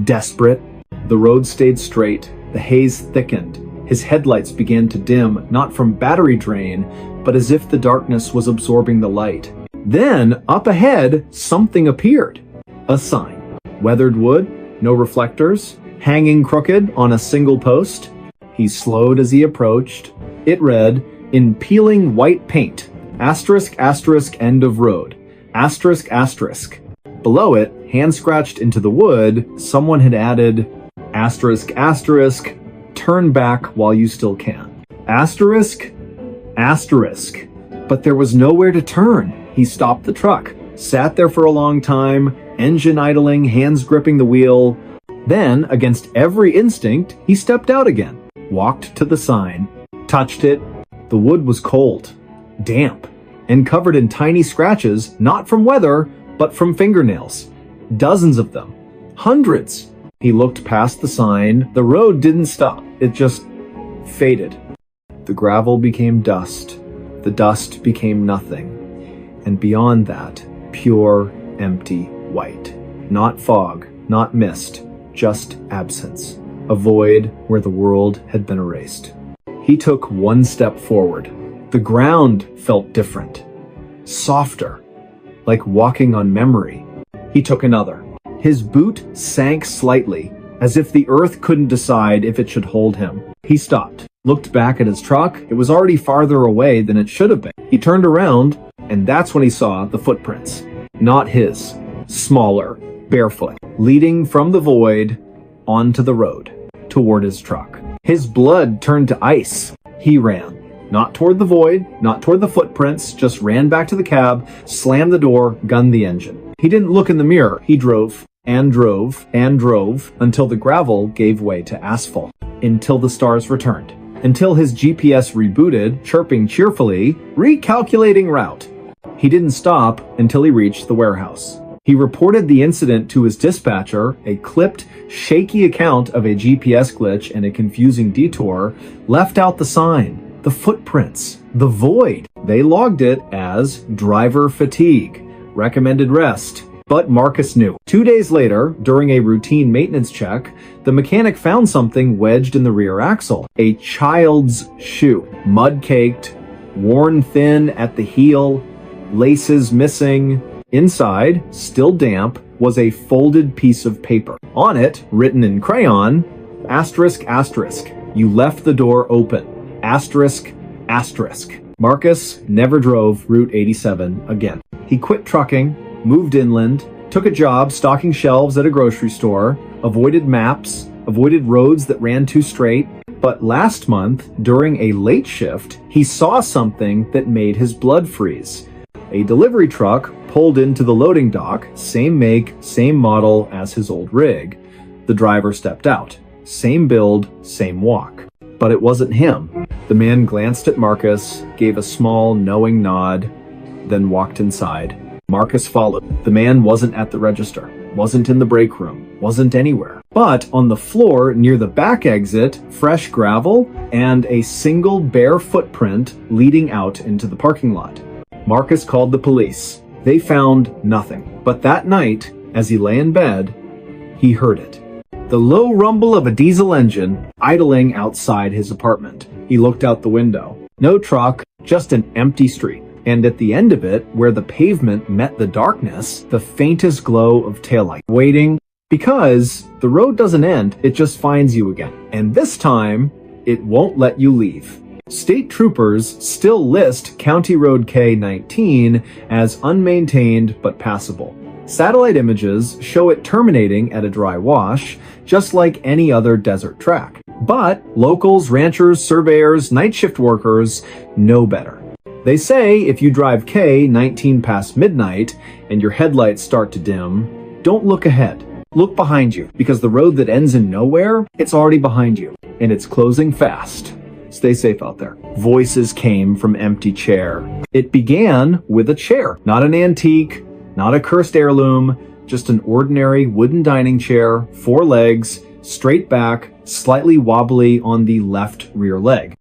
Desperate. The road stayed straight. The haze thickened. His headlights began to dim, not from battery drain, but as if the darkness was absorbing the light. Then, up ahead, something appeared. A sign. Weathered wood, no reflectors, hanging crooked on a single post. He slowed as he approached. It read, in peeling white paint, asterisk, asterisk, end of road, asterisk, asterisk. Below it, hand scratched into the wood, someone had added, asterisk, asterisk, turn back while you still can. Asterisk, asterisk. But there was nowhere to turn. He stopped the truck, sat there for a long time, engine idling, hands gripping the wheel. Then, against every instinct, he stepped out again, walked to the sign, touched it. The wood was cold, damp, and covered in tiny scratches, not from weather, but from fingernails. Dozens of them. Hundreds. He looked past the sign. The road didn't stop. It just faded. The gravel became dust. The dust became nothing. And beyond that, pure, empty white. Not fog, not mist, just absence. A void where the world had been erased. He took one step forward. The ground felt different. Softer. Like walking on memory. He took another. His boot sank slightly, as if the earth couldn't decide if it should hold him. He stopped, looked back at his truck. It was already farther away than it should have been. He turned around, and that's when he saw the footprints. Not his. Smaller, barefoot, leading from the void onto the road, toward his truck. His blood turned to ice. He ran. Not toward the void, not toward the footprints, just ran back to the cab, slammed the door, gunned the engine. He didn't look in the mirror. He drove, and drove, and drove, until the gravel gave way to asphalt. Until the stars returned. Until his GPS rebooted, chirping cheerfully, recalculating route. He didn't stop until he reached the warehouse. He reported the incident to his dispatcher. A clipped, shaky account of a GPS glitch and a confusing detour left out the sign, the footprints, the void. They logged it as driver fatigue, recommended rest. But Marcus knew. 2 days later, during a routine maintenance check, the mechanic found something wedged in the rear axle. A child's shoe, mud-caked, worn thin at the heel, laces missing. Inside, still damp, was a folded piece of paper. On it, written in crayon, asterisk, asterisk, you left the door open, asterisk, asterisk. Marcus never drove Route 87 again. He quit trucking, moved inland, took a job stocking shelves at a grocery store, avoided maps, avoided roads that ran too straight. But last month, during a late shift, he saw something that made his blood freeze. A delivery truck pulled into the loading dock, same make, same model as his old rig. The driver stepped out. Same build, same walk. But it wasn't him. The man glanced at Marcus, gave a small, knowing nod, then walked inside. Marcus followed. The man wasn't at the register, wasn't in the break room, wasn't anywhere. But on the floor near the back exit, fresh gravel and a single bare footprint leading out into the parking lot. Marcus called the police. They found nothing. But that night, as he lay in bed, he heard it. The low rumble of a diesel engine idling outside his apartment. He looked out the window. No truck, just an empty street. And at the end of it, where the pavement met the darkness, the faintest glow of taillight. Waiting, because the road doesn't end, it just finds you again. And this time, it won't let you leave. State troopers still list County Road K-19 as unmaintained but passable. Satellite images show it terminating at a dry wash, just like any other desert track. But locals, ranchers, surveyors, night shift workers know better. They say if you drive K-19 past midnight and your headlights start to dim, don't look ahead. Look behind you, because the road that ends in nowhere, it's already behind you, and it's closing fast. Stay safe out there. Voices came from empty chair. It began with a chair, not an antique, not a cursed heirloom, just an ordinary wooden dining chair, 4 legs, straight back, slightly wobbly on the left rear leg.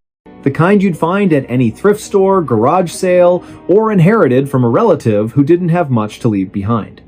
The kind you'd find at any thrift store, garage sale, or inherited from a relative who didn't have much to leave behind.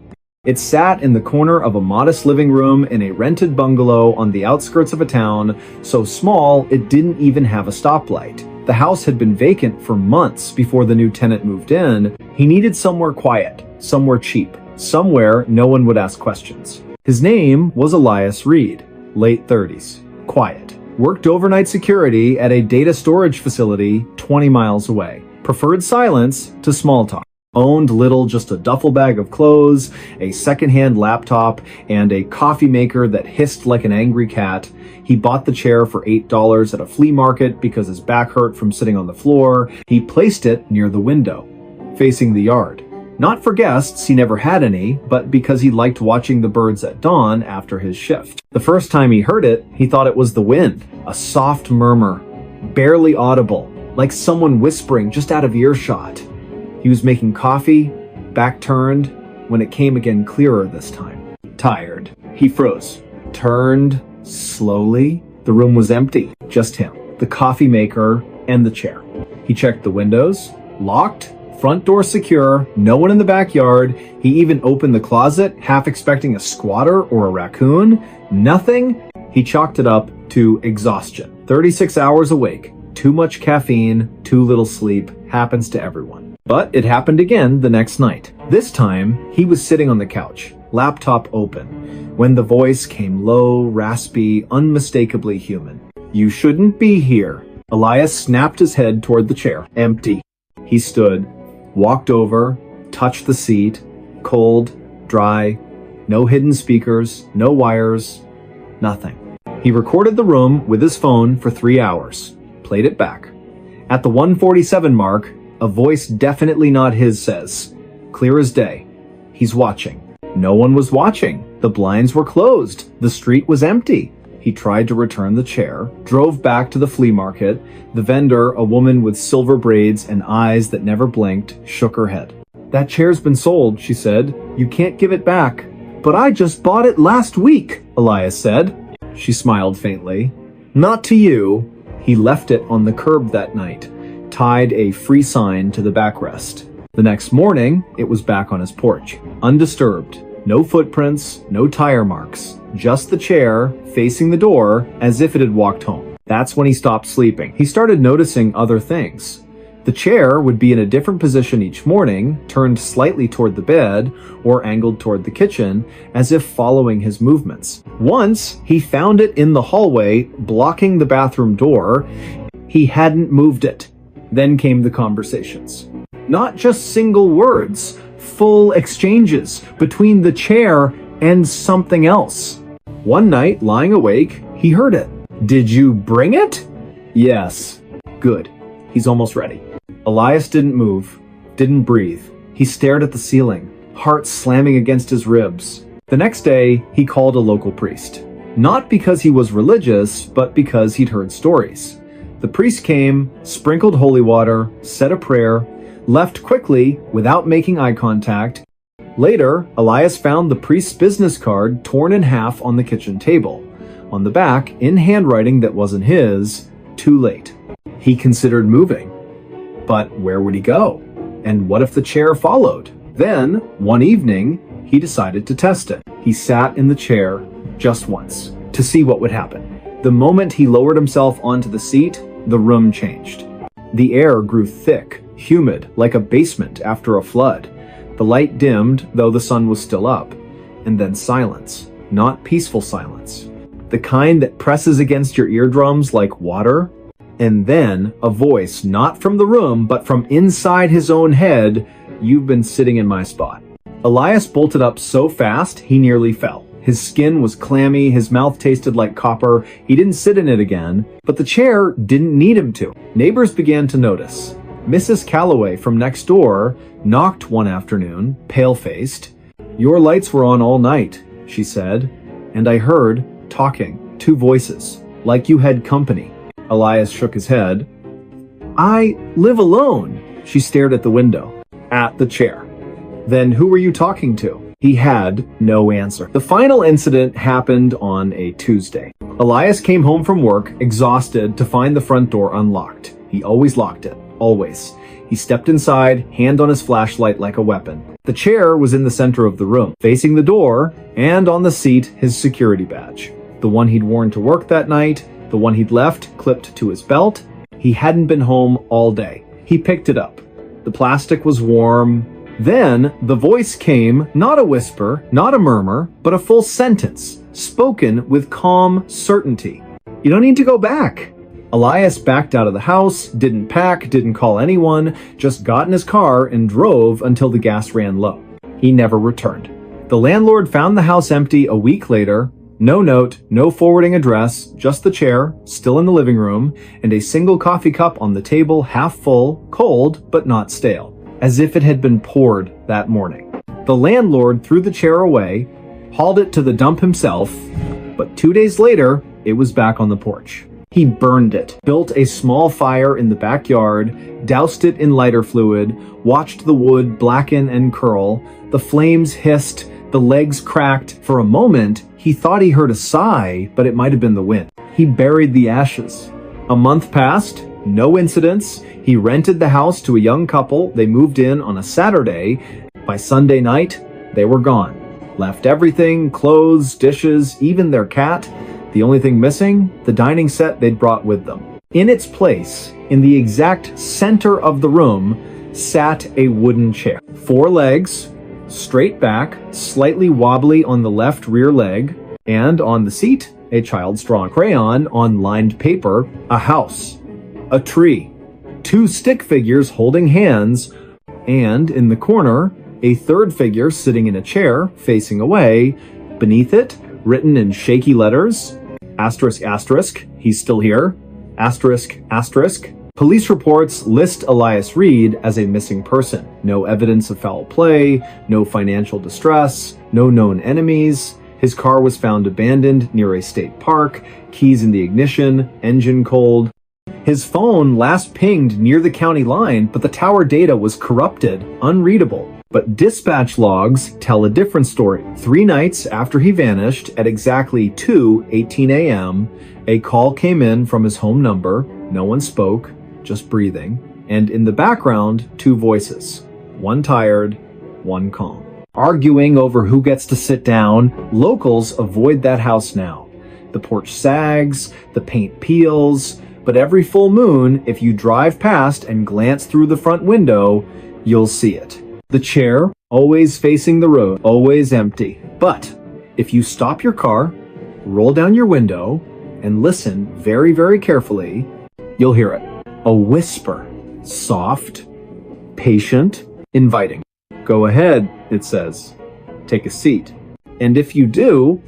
It sat in the corner of a modest living room in a rented bungalow on the outskirts of a town so small it didn't even have a stoplight. The house had been vacant for months before the new tenant moved in. He needed somewhere quiet, somewhere cheap, somewhere no one would ask questions. His name was Elias Reed, late 30s, quiet. Worked overnight security at a data storage facility 20 miles away. Preferred silence to small talk. Owned little, just a duffel bag of clothes, a secondhand laptop, and a coffee maker that hissed like an angry cat. He bought the chair for $8 at a flea market because his back hurt from sitting on the floor. He placed it near the window, facing the yard. Not for guests, he never had any, but because he liked watching the birds at dawn after his shift. The first time he heard it, he thought it was the wind, a soft murmur, barely audible, like someone whispering just out of earshot. He was making coffee, back turned, when it came again clearer this time. Tired. He froze, turned slowly. The room was empty, just him, the coffee maker, and the chair. He checked the windows, locked, front door secure, no one in the backyard. He even opened the closet, half expecting a squatter or a raccoon. Nothing. He chalked it up to exhaustion. 36 hours awake, too much caffeine, too little sleep, happens to everyone. But it happened again the next night. This time, he was sitting on the couch, laptop open, when the voice came low, raspy, unmistakably human. You shouldn't be here. Elias snapped his head toward the chair. Empty. He stood, walked over, touched the seat, cold, dry, no hidden speakers, no wires, nothing. He recorded the room with his phone for 3 hours, played it back. At the 1:47 mark, a voice definitely not his says, clear as day, he's watching. No one was watching. The blinds were closed. The street was empty. He tried to return the chair, drove back to the flea market. The vendor, a woman with silver braids and eyes that never blinked, shook her head. "That chair's been sold," she said. "You can't give it back." "But I just bought it last week," Elias said. She smiled faintly. "Not to you." He left it on the curb that night, tied a free sign to the backrest. The next morning, it was back on his porch, undisturbed. No footprints, no tire marks, just the chair facing the door as if it had walked home. That's when he stopped sleeping. He started noticing other things. The chair would be in a different position each morning, turned slightly toward the bed or angled toward the kitchen, as if following his movements. Once, he found it in the hallway, blocking the bathroom door. He hadn't moved it. Then came the conversations. Not just single words, full exchanges between the chair and something else. One night, lying awake, he heard it. "Did you bring it?" "Yes." "Good. He's almost ready." Elias didn't move, didn't breathe. He stared at the ceiling, heart slamming against his ribs. The next day, he called a local priest. Not because he was religious, but because he'd heard stories. The priest came, sprinkled holy water, said a prayer, left quickly without making eye contact. Later, Elias found the priest's business card torn in half on the kitchen table. On the back, in handwriting that wasn't his, "Too late." He considered moving. But where would he go? And what if the chair followed? Then, one evening, he decided to test it. He sat in the chair just once to see what would happen. The moment he lowered himself onto the seat, the room changed. The air grew thick, humid, like a basement after a flood. The light dimmed, though the sun was still up. And then silence. Not peaceful silence. The kind that presses against your eardrums like water. And then a voice, not from the room, but from inside his own head, "You've been sitting in my spot." Elias bolted up so fast, he nearly fell. His skin was clammy, his mouth tasted like copper. He didn't sit in it again, but the chair didn't need him to. Neighbors began to notice. Mrs. Calloway from next door knocked one afternoon, pale-faced. "Your lights were on all night," she said, "and I heard talking, two voices, like you had company." Elias shook his head. "I live alone." She stared at the window, at the chair. "Then who were you talking to?" He had no answer. The final incident happened on a Tuesday. Elias came home from work, exhausted, to find the front door unlocked. He always locked it. Always. He stepped inside, hand on his flashlight like a weapon. The chair was in the center of the room, facing the door, and on the seat, his security badge. The one he'd worn to work that night, the one he'd left clipped to his belt. He hadn't been home all day. He picked it up. The plastic was warm. Then the voice came, not a whisper, not a murmur, but a full sentence, spoken with calm certainty. "You don't need to go back." Elias backed out of the house, didn't pack, didn't call anyone, just got in his car and drove until the gas ran low. He never returned. The landlord found the house empty a week later. No note, no forwarding address, just the chair, still in the living room, and a single coffee cup on the table, half full, cold, but not stale, as if it had been poured that morning. The landlord threw the chair away, hauled it to the dump himself, but 2 days later, it was back on the porch. He burned it, built a small fire in the backyard, doused it in lighter fluid, watched the wood blacken and curl. The flames hissed, the legs cracked. For a moment, he thought he heard a sigh, but it might have been the wind. He buried the ashes. A month passed, no incidents. He rented the house to a young couple. They moved in on a Saturday. By Sunday night, they were gone. Left everything, clothes, dishes, even their cat. The only thing missing, the dining set they'd brought with them. In its place, in the exact center of the room, sat a wooden chair. 4 legs, straight back, slightly wobbly on the left rear leg, and on the seat, a child's drawing crayon on lined paper, a house, a tree, 2 stick figures holding hands, and in the corner, a third figure sitting in a chair facing away. Beneath it, written in shaky letters, asterisk asterisk, he's still here, asterisk asterisk. Police reports list Elias Reed as a missing person. No evidence of foul play, no financial distress, no known enemies. His car was found abandoned near a state park, keys in the ignition, engine cold. His phone last pinged near the county line, but the tower data was corrupted, unreadable. But dispatch logs tell a different story. 3 nights after he vanished, at exactly 2:18 a.m., a call came in from his home number. No one spoke, just breathing. And in the background, 2 voices. One tired, one calm. Arguing over who gets to sit down, locals avoid that house now. The porch sags, the paint peels, but every full moon, if you drive past and glance through the front window, you'll see it. The chair, always facing the road, always empty. But if you stop your car, roll down your window, and listen very, very carefully, you'll hear it. A whisper. Soft, patient, inviting. Go ahead, it says. Take a seat. And if you do,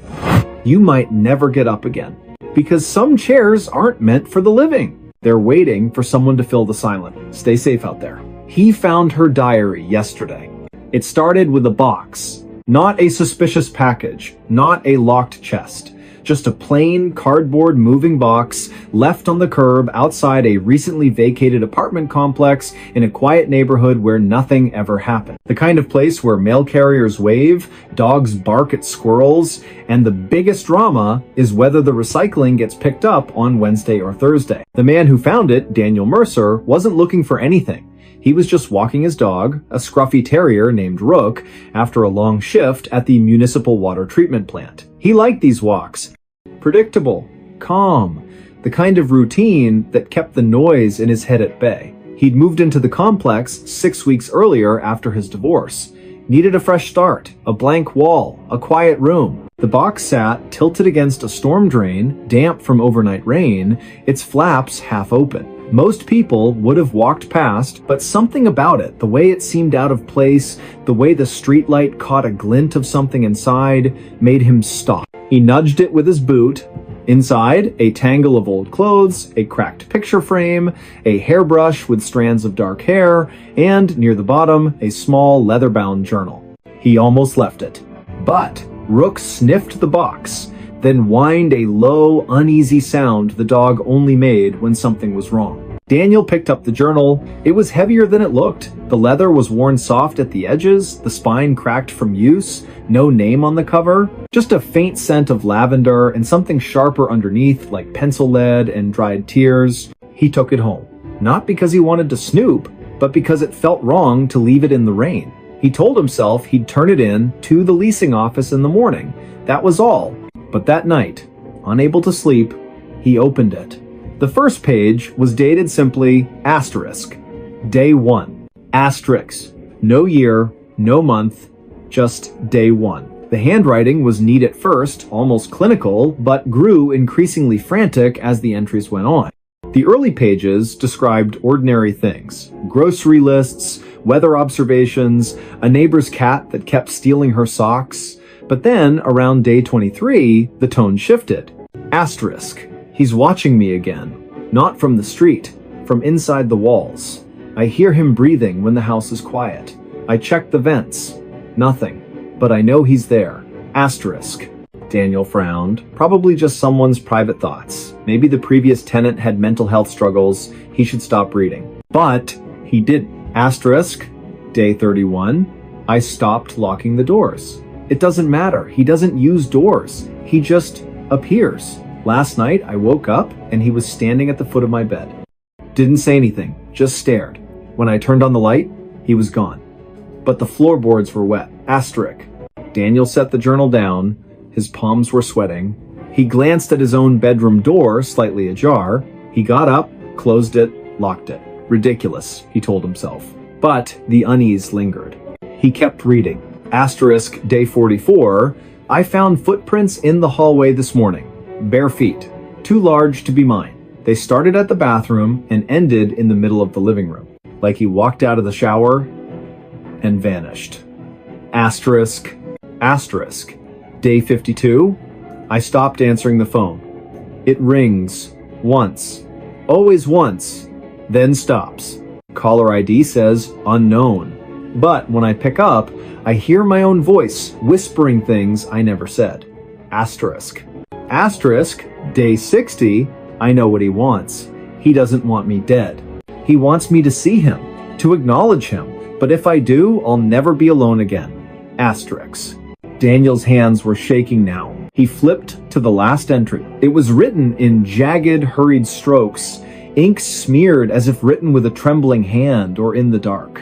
you might never get up again. Because some chairs aren't meant for the living. They're waiting for someone to fill the silence. Stay safe out there. He found her diary yesterday. It started with a box. Not a suspicious package. Not a locked chest. Just a plain cardboard moving box left on the curb outside a recently vacated apartment complex in a quiet neighborhood where nothing ever happened. The kind of place where mail carriers wave, dogs bark at squirrels, and the biggest drama is whether the recycling gets picked up on Wednesday or Thursday. The man who found it, Daniel Mercer, wasn't looking for anything. He was just walking his dog, a scruffy terrier named Rook, after a long shift at the municipal water treatment plant. He liked these walks. Predictable, calm, the kind of routine that kept the noise in his head at bay. He'd moved into the complex 6 weeks earlier after his divorce. Needed a fresh start, a blank wall, a quiet room. The box sat tilted against a storm drain, damp from overnight rain, its flaps half open. Most people would have walked past, but something about it, the way it seemed out of place, the way the streetlight caught a glint of something inside, made him stop. He nudged it with his boot. Inside, a tangle of old clothes, a cracked picture frame, a hairbrush with strands of dark hair, and near the bottom, a small leather-bound journal. He almost left it. But Rook sniffed the box, then whined a low, uneasy sound the dog only made when something was wrong. Daniel picked up the journal. It was heavier than it looked. The leather was worn soft at the edges, the spine cracked from use, no name on the cover, just a faint scent of lavender and something sharper underneath like pencil lead and dried tears. He took it home. Not because he wanted to snoop, but because it felt wrong to leave it in the rain. He told himself he'd turn it in to the leasing office in the morning. That was all. But that night, unable to sleep, he opened it. The first page was dated simply asterisk, day 1, asterisk, no year, no month, just day 1. The handwriting was neat at first, almost clinical, but grew increasingly frantic as the entries went on. The early pages described ordinary things, grocery lists, weather observations, a neighbor's cat that kept stealing her socks. But then, around day 23, the tone shifted. Asterisk. He's watching me again. Not from the street, from inside the walls. I hear him breathing when the house is quiet. I check the vents. Nothing. But I know he's there. Asterisk. Daniel frowned. Probably just someone's private thoughts. Maybe the previous tenant had mental health struggles. He should stop reading. But he didn't. Asterisk. Day 31. I stopped locking the doors. It doesn't matter. He doesn't use doors. He just appears. Last night, I woke up and he was standing at the foot of my bed. Didn't say anything, just stared. When I turned on the light, he was gone. But the floorboards were wet. Asterisk. Daniel set the journal down. His palms were sweating. He glanced at his own bedroom door, slightly ajar. He got up, closed it, locked it. Ridiculous, he told himself. But the unease lingered. He kept reading. Asterisk, day 44, I found footprints in the hallway this morning. Bare feet. Too large to be mine. They started at the bathroom and ended in the middle of the living room. Like he walked out of the shower and vanished. Asterisk, asterisk. Day 52, I stopped answering the phone. It rings. Once. Always once. Then stops. Caller ID says unknown. But when I pick up, I hear my own voice whispering things I never said. Asterisk. Asterisk, day 60, I know what he wants. He doesn't want me dead. He wants me to see him, to acknowledge him, But if I do, I'll never be alone again. Asterisk. Daniel's hands were shaking now. He flipped to the last entry. It was written in jagged, hurried strokes, ink smeared as if written with a trembling hand or in the dark.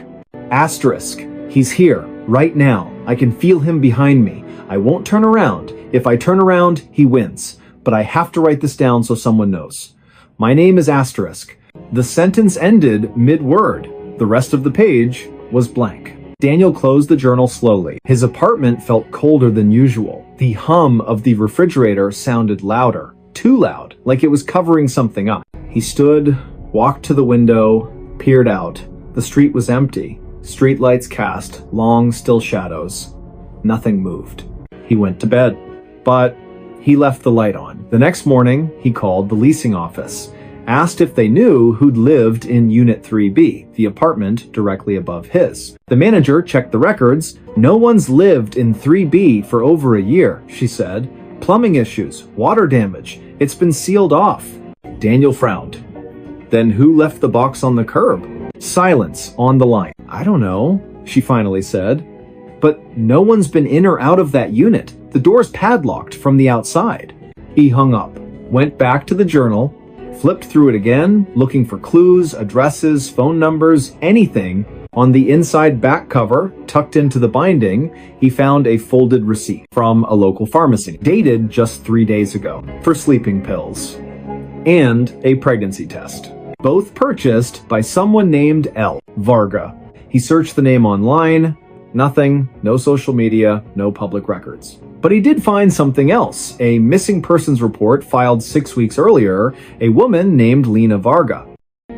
Asterisk. He's here, right now. I can feel him behind me. I won't turn around. If I turn around, he wins. But I have to write this down so someone knows. My name is Asterisk. The sentence ended mid-word. The rest of the page was blank. Daniel closed the journal slowly. His apartment felt colder than usual. The hum of the refrigerator sounded louder. Too loud, like it was covering something up. He stood, walked to the window, peered out. The street was empty. Streetlights cast long, still shadows. Nothing moved. He went to bed. But he left the light on. The next morning, he called the leasing office, asked if they knew who'd lived in Unit 3B, the apartment directly above his. The manager checked the records. No one's lived in 3B for over a year, she said. Plumbing issues, water damage. It's been sealed off. Daniel frowned. Then who left the box on the curb? Silence on the line. I don't know, she finally said. But no one's been in or out of that unit. The door's padlocked from the outside. He hung up, went back to the journal, flipped through it again, looking for clues, addresses, phone numbers, anything. On the inside back cover, tucked into the binding, he found a folded receipt from a local pharmacy, dated just 3 days ago, for sleeping pills, and a pregnancy test. Both purchased by someone named L. Varga. He searched the name online. Nothing, no social media, no public records. But he did find something else, a missing persons report filed 6 weeks earlier, a woman named Lena Varga.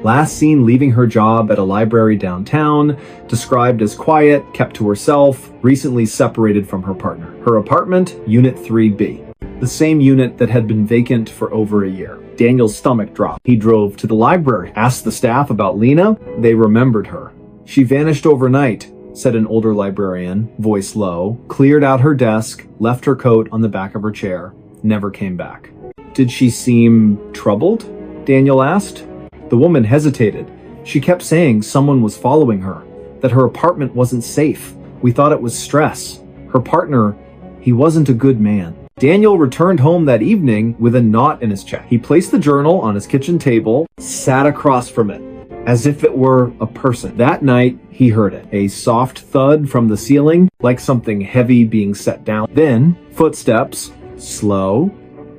Last seen leaving her job at a library downtown, described as quiet, kept to herself, recently separated from her partner. Her apartment, Unit 3B, the same unit that had been vacant for over a year. Daniel's stomach dropped. He drove to the library, asked the staff about Lena. They remembered her. She vanished overnight, said an older librarian, voice low, cleared out her desk, left her coat on the back of her chair, never came back. Did she seem troubled? Daniel asked. The woman hesitated. She kept saying someone was following her, that her apartment wasn't safe. We thought it was stress. Her partner, he wasn't a good man. Daniel returned home that evening with a knot in his chest. He placed the journal on his kitchen table, sat across from it, as if it were a person. That night, he heard it. A soft thud from the ceiling, like something heavy being set down. Then, footsteps, slow,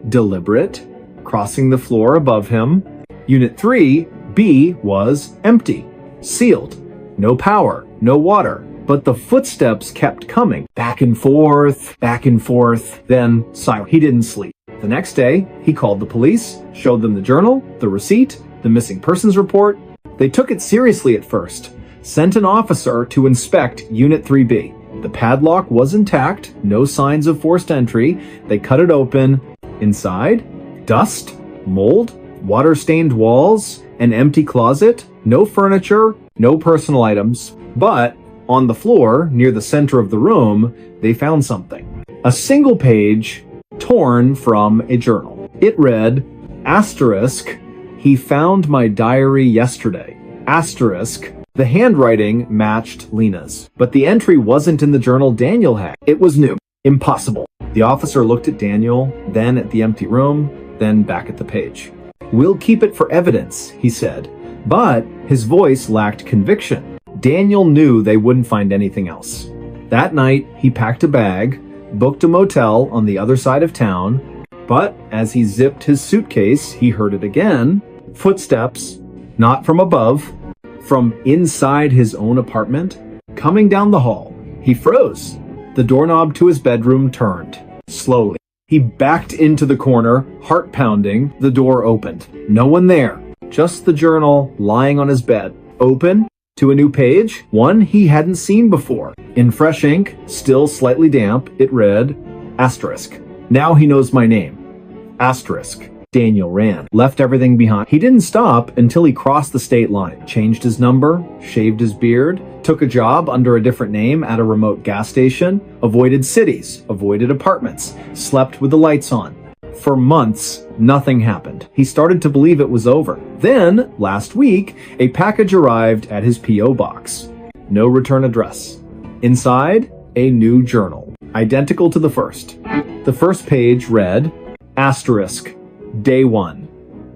deliberate, crossing the floor above him. Unit 3B was empty, sealed. No power, no water. But the footsteps kept coming. Back and forth, then silent. He didn't sleep. The next day, he called the police, showed them the journal, the receipt, the missing persons report. They took it seriously at first, sent an officer to inspect Unit 3B. The padlock was intact, no signs of forced entry. They cut it open. Inside, dust, mold, water-stained walls, an empty closet, no furniture, no personal items. But on the floor, near the center of the room, they found something. A single page torn from a journal. It read, asterisk, he found my diary yesterday. Asterisk. The handwriting matched Lena's, but the entry wasn't in the journal Daniel had. It was new. Impossible. The officer looked at Daniel, then at the empty room, then back at the page. We'll keep it for evidence, he said, but his voice lacked conviction. Daniel knew they wouldn't find anything else. That night, he packed a bag, booked a motel on the other side of town, but as he zipped his suitcase, he heard it again. Footsteps, not from above, from inside his own apartment, coming down the hall. He froze. The doorknob to his bedroom turned. Slowly. He backed into the corner, heart pounding. The door opened. No one there. Just the journal lying on his bed. Open to a new page, one he hadn't seen before. In fresh ink, still slightly damp, it read, asterisk. Now he knows my name. Asterisk. Daniel ran, left everything behind. He didn't stop until he crossed the state line, changed his number, shaved his beard, took a job under a different name at a remote gas station, avoided cities, avoided apartments, slept with the lights on. For months, nothing happened. He started to believe it was over. Then, last week, a package arrived at his P.O. box. no return address. Inside, a new journal, identical to the first. The first page read, asterisk, day 1,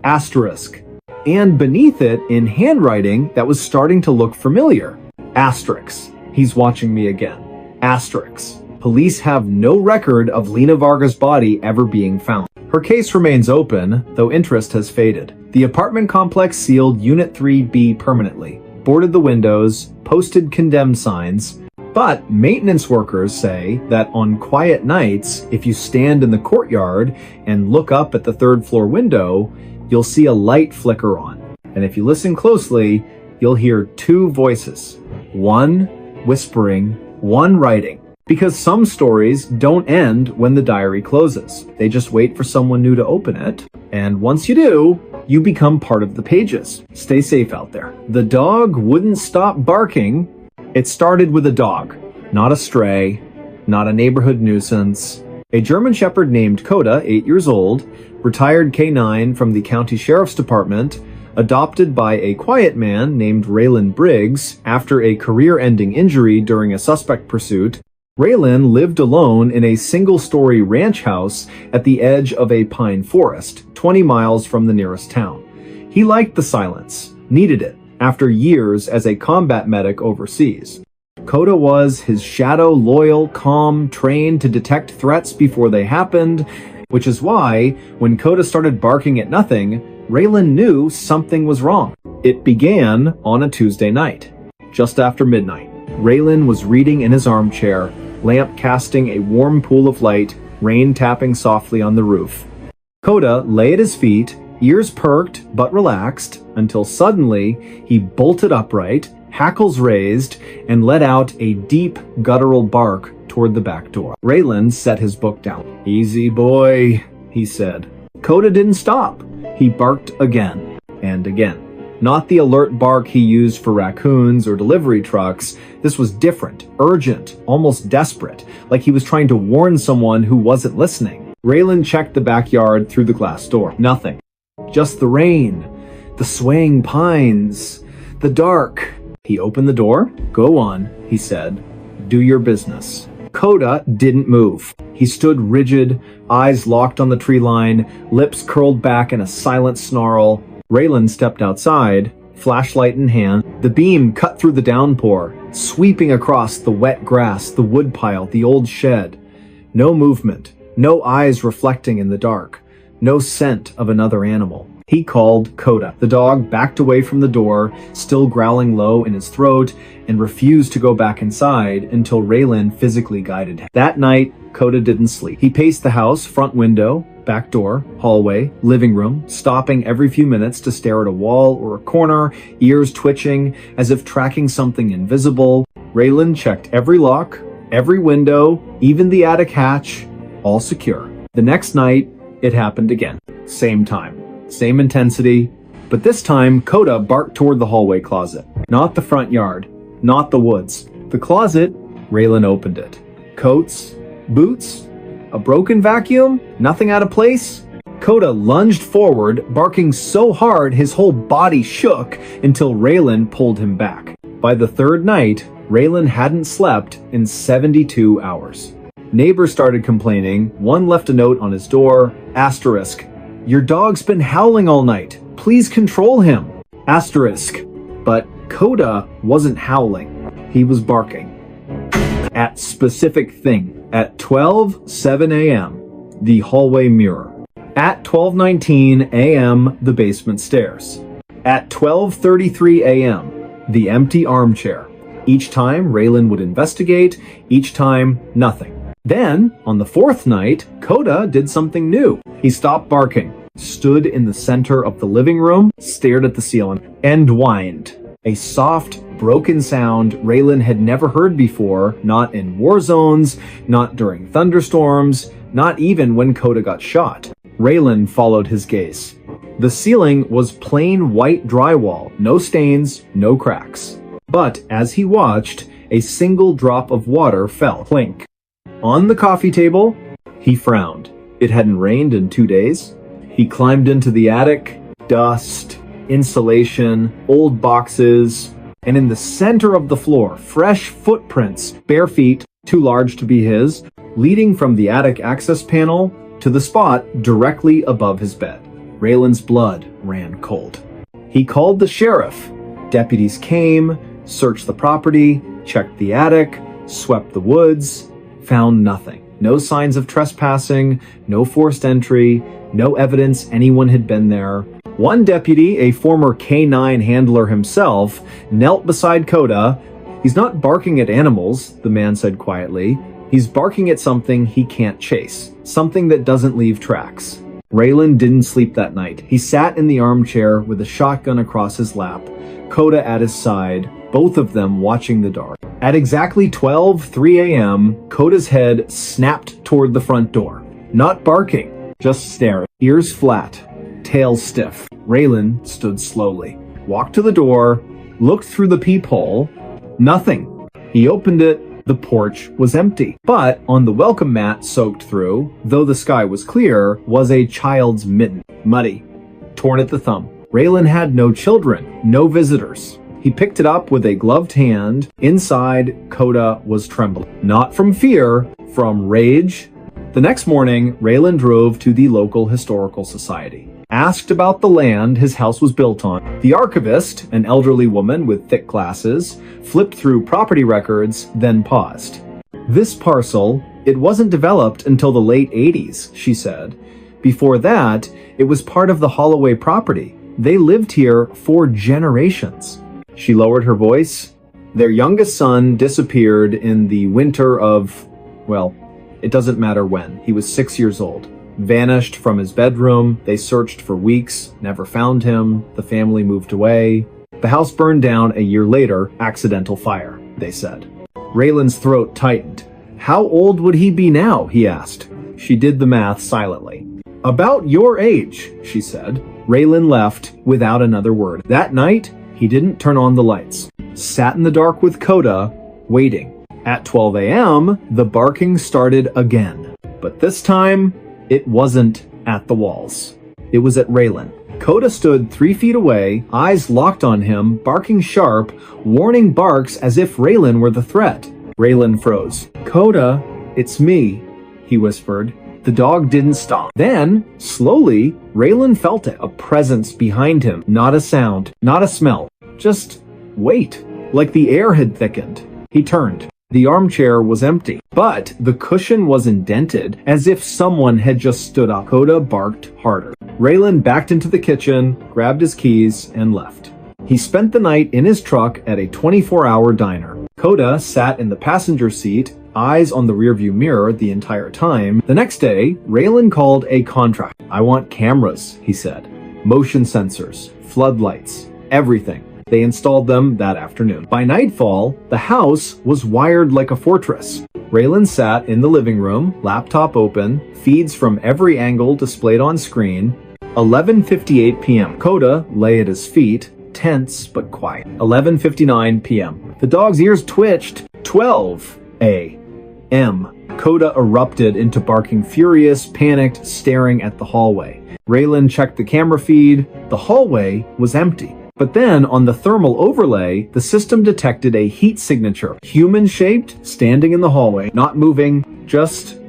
asterisk, and beneath it, in handwriting that was starting to look familiar, asterisk, he's watching me again, asterisk. Police have no record of Lena Varga's body ever being found. Her case remains open, though interest has faded. The apartment complex sealed Unit 3B permanently, boarded the windows, posted condemned signs, but maintenance workers say that on quiet nights, if you stand in the courtyard and look up at the third floor window, you'll see a light flicker on. And if you listen closely, you'll hear 2 voices, one whispering, one writing. Because some stories don't end when the diary closes. They just wait for someone new to open it. And once you do, you become part of the pages. Stay safe out there. The dog wouldn't stop barking. It started with a dog, not a stray, not a neighborhood nuisance. A German Shepherd named Coda, 8 years old, retired K9 from the county sheriff's department, adopted by a quiet man named Raylan Briggs after a career-ending injury during a suspect pursuit. Raylan lived alone in a single-story ranch house at the edge of a pine forest, 20 miles from the nearest town. He liked the silence, needed it, after years as a combat medic overseas. Coda was his shadow, loyal, calm, trained to detect threats before they happened, which is why, when Coda started barking at nothing, Raylan knew something was wrong. It began on a Tuesday night, just after midnight. Raylan was reading in his armchair, lamp casting a warm pool of light, rain tapping softly on the roof. Coda lay at his feet, ears perked but relaxed, until suddenly he bolted upright, hackles raised, and let out a deep, guttural bark toward the back door. Raylan set his book down. "Easy, boy," he said. Coda didn't stop. He barked again and again. Not the alert bark he used for raccoons or delivery trucks. This was different, urgent, almost desperate, like he was trying to warn someone who wasn't listening. Raylan checked the backyard through the glass door. Nothing. Just the rain, the swaying pines, the dark. He opened the door. "Go on," he said. "Do your business." Coda didn't move. He stood rigid, eyes locked on the tree line, lips curled back in a silent snarl. Raylan stepped outside, flashlight in hand. The beam cut through the downpour, sweeping across the wet grass, the woodpile, the old shed. No movement, no eyes reflecting in the dark, no scent of another animal. He called Coda. The dog backed away from the door, still growling low in his throat, and refused to go back inside until Raylan physically guided him. That night, Coda didn't sleep. He paced the house, front window, back door, hallway, living room, stopping every few minutes to stare at a wall or a corner, ears twitching as if tracking something invisible. Raylan checked every lock, every window, even the attic hatch, all secure. The next night, it happened again. Same time, same intensity, but this time Coda barked toward the hallway closet. Not the front yard, not the woods. The closet, Raylan opened it. Coats, boots, a broken vacuum, nothing out of place. Coda lunged forward, barking so hard his whole body shook until Raylan pulled him back. By the third night, Raylan hadn't slept in 72 hours. Neighbors started complaining. One left a note on his door, asterisk, "Your dog's been howling all night. Please control him." Asterisk. But Coda wasn't howling. He was barking. At specific thing. At 12:07 a.m., the hallway mirror. At 12:19 a.m., the basement stairs. At 12:33 a.m., the empty armchair. Each time, Raylan would investigate. Each time, nothing. Then, on the fourth night, Coda did something new. He stopped barking, stood in the center of the living room, stared at the ceiling, and whined. A soft, broken sound Raylan had never heard before, not in war zones, not during thunderstorms, not even when Coda got shot. Raylan followed his gaze. The ceiling was plain white drywall, no stains, no cracks. But as he watched, a single drop of water fell. Clink. On the coffee table, he frowned. It hadn't rained in 2 days. He climbed into the attic. Dust, insulation, old boxes. And in the center of the floor, fresh footprints, bare feet, too large to be his, leading from the attic access panel to the spot directly above his bed. Raylan's blood ran cold. He called the sheriff. Deputies came, searched the property, checked the attic, swept the woods, found nothing. No signs of trespassing, no forced entry, no evidence anyone had been there. One deputy, a former K9 handler himself, knelt beside Coda. "He's not barking at animals," the man said quietly. "He's barking at something he can't chase, something that doesn't leave tracks." Raylan didn't sleep that night. He sat in the armchair with a shotgun across his lap, Coda at his side, both of them watching the dark. At exactly 12:03 a.m., Coda's head snapped toward the front door. Not barking, just staring, ears flat, tail stiff. Raylan stood slowly, walked to the door, looked through the peephole. Nothing. He opened it. The porch was empty, but on the welcome mat soaked through, though the sky was clear, was a child's mitten, muddy, torn at the thumb. Raylan had no children, no visitors. He picked it up with a gloved hand. Inside, Coda was trembling. Not from fear, from rage. The next morning, Raylan drove to the local historical society. Asked about the land his house was built on. The archivist, an elderly woman with thick glasses, flipped through property records, then paused. "This parcel, it wasn't developed until the late 80s, she said. Before that, it was part of the Holloway property. They lived here for generations." She lowered her voice. "Their youngest son disappeared in the winter of, well, it doesn't matter when. He was 6 years old. Vanished from his bedroom. They searched for weeks, never found him. The family moved away. The house burned down a year later, accidental fire, they said." Raylan's throat tightened. "How old would he be now?" he asked. She did the math silently. "About your age," she said. Raylan left without another word. That night, he didn't turn on the lights. Sat in the dark with Coda, waiting. At 12 a.m., the barking started again. But this time, it wasn't at the walls. It was at Raylan. Coda stood 3 feet away, eyes locked on him, barking sharp, warning barks as if Raylan were the threat. Raylan froze. "Coda, it's me," he whispered. The dog didn't stop. Then, slowly, Raylan felt it, a presence behind him. Not a sound, not a smell. Just wait. Like the air had thickened. He turned. The armchair was empty, but the cushion was indented, as if someone had just stood up. Coda barked harder. Raylan backed into the kitchen, grabbed his keys, and left. He spent the night in his truck at a 24-hour diner. Coda sat in the passenger seat, eyes on the rearview mirror the entire time. The next day, Raylan called a contractor. "I want cameras," he said. "Motion sensors, floodlights, everything." They installed them that afternoon. By nightfall, the house was wired like a fortress. Raylan sat in the living room, laptop open, feeds from every angle displayed on screen. 11:58 p.m. Coda lay at his feet, tense but quiet. 11:59 p.m. The dog's ears twitched. 12 a.m. Coda erupted into barking, furious, panicked, staring at the hallway. Raylan checked the camera feed. The hallway was empty. But then, on the thermal overlay, the system detected a heat signature. Human-shaped, standing in the hallway, not moving, just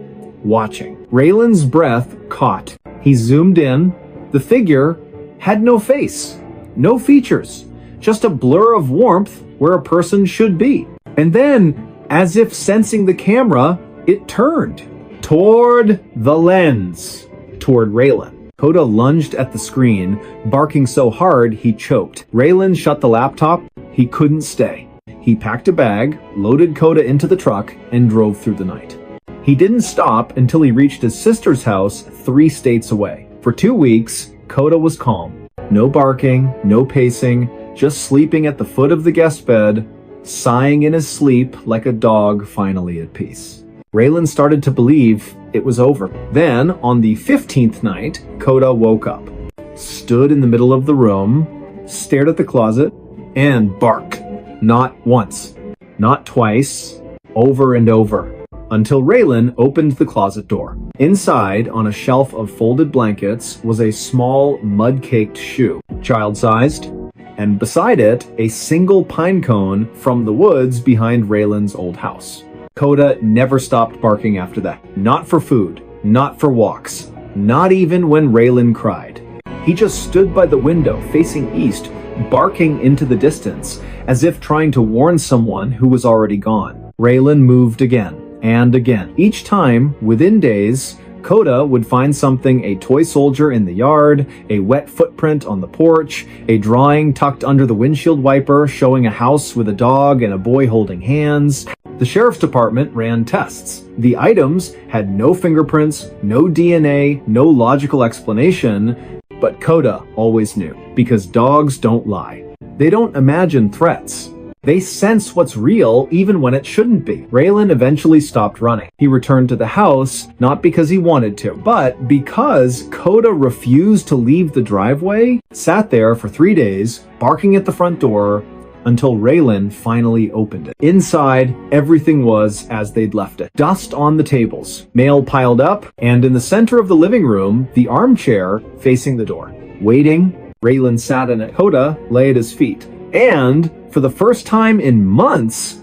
watching. Raylan's breath caught. He zoomed in. The figure had no face, no features, just a blur of warmth where a person should be. And then, as if sensing the camera, it turned toward the lens, toward Raylan. Coda lunged at the screen, barking so hard he choked. Raylan shut the laptop. He couldn't stay. He packed a bag, loaded Coda into the truck, and drove through the night. He didn't stop until he reached his sister's house 3 states away. For 2 weeks, Coda was calm. No barking, no pacing, just sleeping at the foot of the guest bed, sighing in his sleep like a dog finally at peace. Raylan started to believe it was over. Then, on the 15th night, Coda woke up, stood in the middle of the room, stared at the closet, and barked. Not once, not twice, over and over, until Raylan opened the closet door. Inside, on a shelf of folded blankets, was a small, mud-caked shoe. Child-sized, and beside it, a single pine cone from the woods behind Raylan's old house. Coda never stopped barking after that. Not for food, not for walks, not even when Raylan cried. He just stood by the window facing east, barking into the distance, as if trying to warn someone who was already gone. Raylan moved again and again. Each time, within days, Coda would find something: a toy soldier in the yard, a wet footprint on the porch, a drawing tucked under the windshield wiper showing a house with a dog and a boy holding hands. The sheriff's department ran tests. The items had no fingerprints, no DNA, no logical explanation, but Coda always knew, because dogs don't lie. They don't imagine threats. They sense what's real even when it shouldn't be. Raylan eventually stopped running. He returned to the house, not because he wanted to, but because Coda refused to leave the driveway, sat there for 3 days, barking at the front door, until Raylan finally opened it. Inside, everything was as they'd left it. Dust on the tables, mail piled up, and in the center of the living room, the armchair facing the door. Waiting, Raylan sat in it. Coda lay at his feet. And for the first time in months,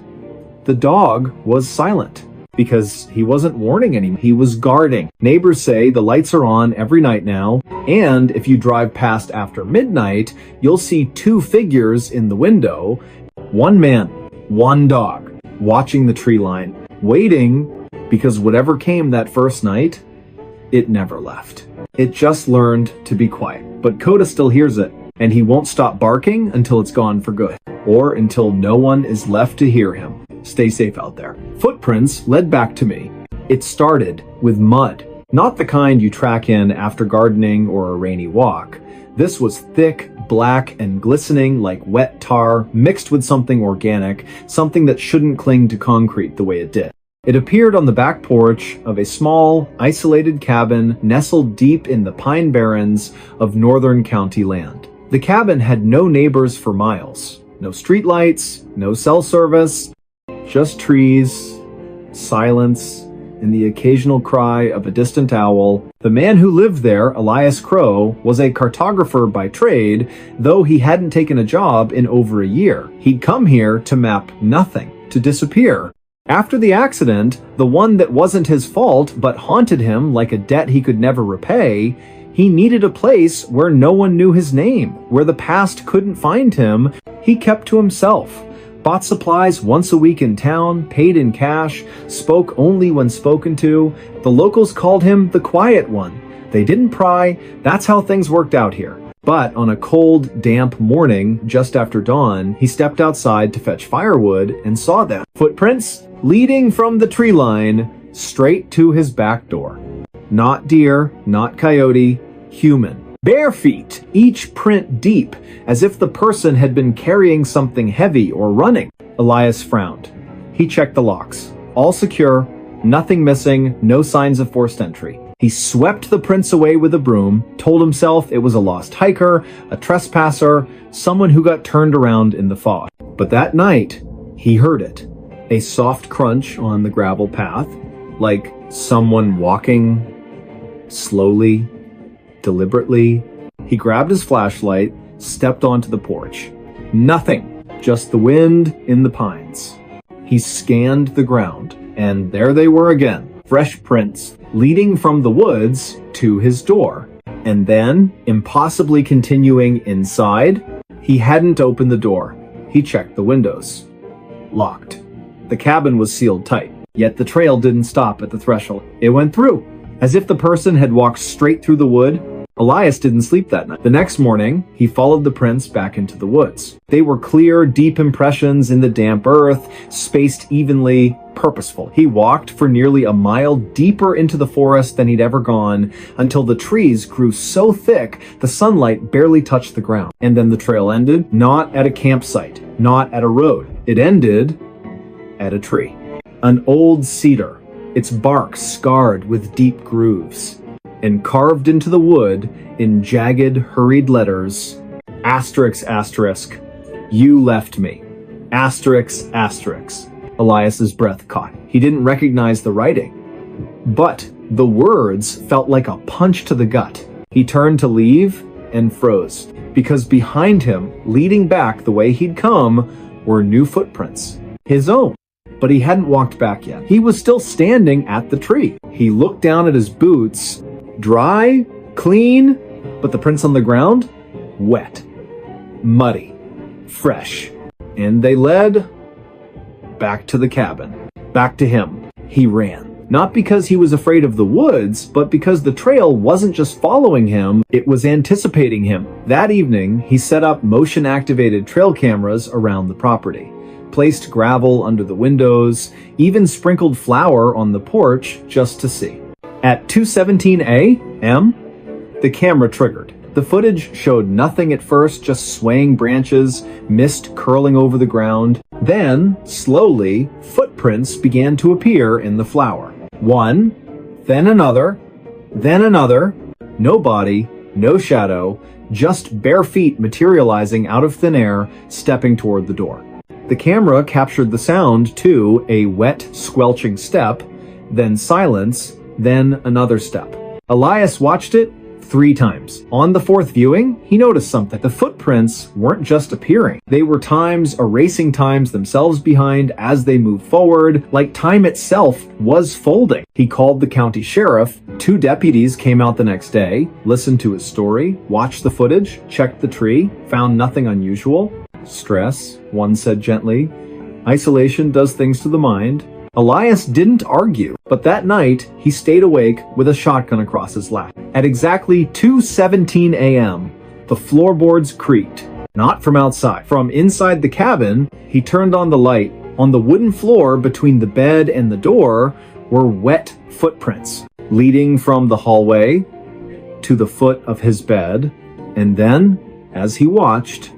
the dog was silent, because he wasn't warning anyone. He was guarding. Neighbors say the lights are on every night now, and if you drive past after midnight, you'll see 2 figures in the window, 1 man, 1 dog, watching the tree line, waiting, because whatever came that first night, it never left. It just learned to be quiet. But Coda still hears it, and he won't stop barking until it's gone for good, or until no one is left to hear him. Stay safe out there. Footprints led back to me. It started with mud. Not the kind you track in after gardening or a rainy walk. This was thick, black, and glistening like wet tar mixed with something organic, something that shouldn't cling to concrete the way it did. It appeared on the back porch of a small, isolated cabin nestled deep in the pine barrens of northern county land. The cabin had no neighbors for miles. No streetlights, no cell service, just trees, silence, and the occasional cry of a distant owl. The man who lived there, Elias Crow, was a cartographer by trade, though he hadn't taken a job in over a year. He'd come here to map nothing, to disappear. After the accident, the one that wasn't his fault but haunted him like a debt he could never repay, he needed a place where no one knew his name, where the past couldn't find him. He kept to himself, bought supplies once a week in town, paid in cash, spoke only when spoken to. The locals called him the quiet one. They didn't pry. That's how things worked out here. But on a cold, damp morning, just after dawn, he stepped outside to fetch firewood and saw them. Footprints leading from the tree line straight to his back door. Not deer, not coyote, human. Bare feet, each print deep, as if the person had been carrying something heavy or running. Elias frowned. He checked the locks. All secure, nothing missing, no signs of forced entry. He swept the prints away with a broom, told himself it was a lost hiker, a trespasser, someone who got turned around in the fog. But that night, he heard it. A soft crunch on the gravel path, like someone walking slowly, deliberately. He grabbed his flashlight, stepped onto the porch. Nothing, just the wind in the pines. He scanned the ground, and there they were again, fresh prints leading from the woods to his door. And then, impossibly continuing inside, he hadn't opened the door. He checked the windows. Locked. The cabin was sealed tight, yet the trail didn't stop at the threshold. It went through, as if the person had walked straight through the wood. Elias didn't sleep that night. The next morning, he followed the prints back into the woods. They were clear, deep impressions in the damp earth, spaced evenly, purposeful. He walked for nearly a mile deeper into the forest than he'd ever gone, until the trees grew so thick the sunlight barely touched the ground. And then the trail ended, not at a campsite, not at a road. It ended at a tree. An old cedar, its bark scarred with deep grooves. And carved into the wood, in jagged, hurried letters, asterisk, asterisk, you left me. Asterisk, asterisk. Elias's breath caught. He didn't recognize the writing, but the words felt like a punch to the gut. He turned to leave, and froze, because behind him, leading back the way he'd come, were new footprints. His own. But he hadn't walked back yet. He was still standing at the tree. He looked down at his boots. Dry, clean, but the prints on the ground? Wet, muddy, fresh. And they led back to the cabin. Back to him. He ran. Not because he was afraid of the woods, but because the trail wasn't just following him, it was anticipating him. That evening, he set up motion-activated trail cameras around the property, placed gravel under the windows, even sprinkled flour on the porch just to see. At 2:17 a.m., the camera triggered. The footage showed nothing at first, just swaying branches, mist curling over the ground. Then, slowly, footprints began to appear in the flour. One, then another, no body, no shadow, just bare feet materializing out of thin air, stepping toward the door. The camera captured the sound too, a wet, squelching step, then silence, then another step. Elias watched it 3 times. On the 4th viewing, he noticed something. The footprints weren't just appearing. They were erasing times themselves behind as they moved forward, like time itself was folding. He called the county sheriff. 2 deputies came out the next day, listened to his story, watched the footage, checked the tree, found nothing unusual. Stress, one said gently. Isolation does things to the mind. Elias didn't argue, but that night, he stayed awake with a shotgun across his lap. At exactly 2:17 a.m., the floorboards creaked. Not from outside. From inside the cabin, he turned on the light. On the wooden floor between the bed and the door were wet footprints, leading from the hallway to the foot of his bed, and then, as he watched,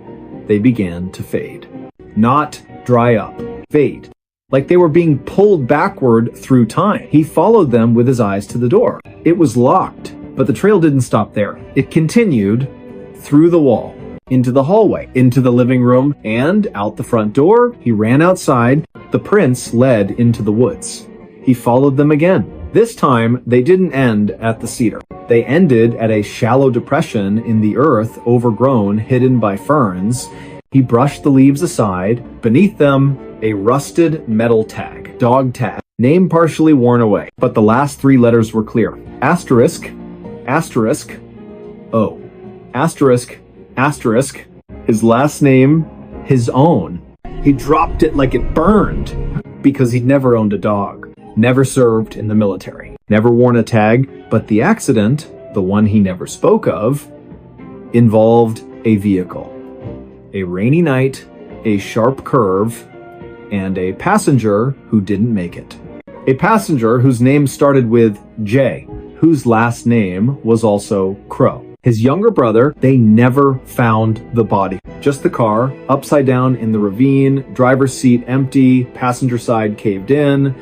they began to fade. Not dry up, fade. Like they were being pulled backward through time. He followed them with his eyes to the door. It was locked, but the trail didn't stop there. It continued through the wall, into the hallway, into the living room, and out the front door. He ran outside. The prints led into the woods. He followed them again. This time, they didn't end at the cedar. They ended at a shallow depression in the earth, overgrown, hidden by ferns. He brushed the leaves aside. Beneath them, a rusted metal tag, dog tag, name partially worn away, but the last 3 letters were clear. Asterisk, asterisk, O. Asterisk, asterisk, his last name, his own. He dropped it like it burned, because he'd never owned a dog, never served in the military, never worn a tag, but the accident, the one he never spoke of, involved a vehicle. A rainy night, a sharp curve, and a passenger who didn't make it. A passenger whose name started with J, whose last name was also Crow. His younger brother, they never found the body. Just the car, upside down in the ravine, driver's seat empty, passenger side caved in.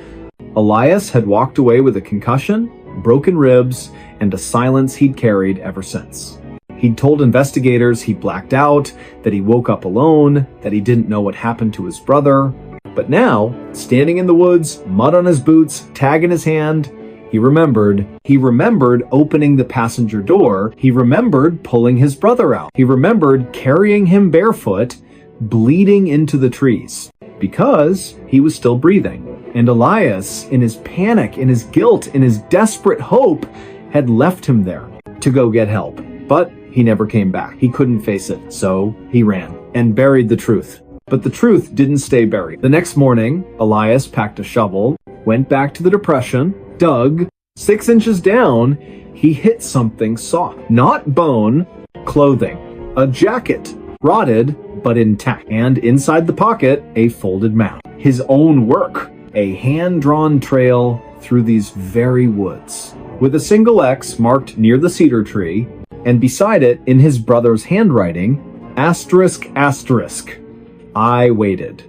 Elias had walked away with a concussion, broken ribs, and a silence he'd carried ever since. He'd told investigators he blacked out, that he woke up alone, that he didn't know what happened to his brother. But now, standing in the woods, mud on his boots, tag in his hand, he remembered. He remembered opening the passenger door. He remembered pulling his brother out. He remembered carrying him barefoot, bleeding into the trees, because he was still breathing. And Elias, in his panic, in his guilt, in his desperate hope, had left him there to go get help. But he never came back. He couldn't face it, so he ran and buried the truth. But the truth didn't stay buried. The next morning, Elias packed a shovel, went back to the depression, dug. 6 inches down, he hit something soft. Not bone, clothing. A jacket, rotted but intact. And inside the pocket, a folded map. His own work. A hand-drawn trail through these very woods, with a single X marked near the cedar tree, and beside it, in his brother's handwriting, asterisk, asterisk. I waited.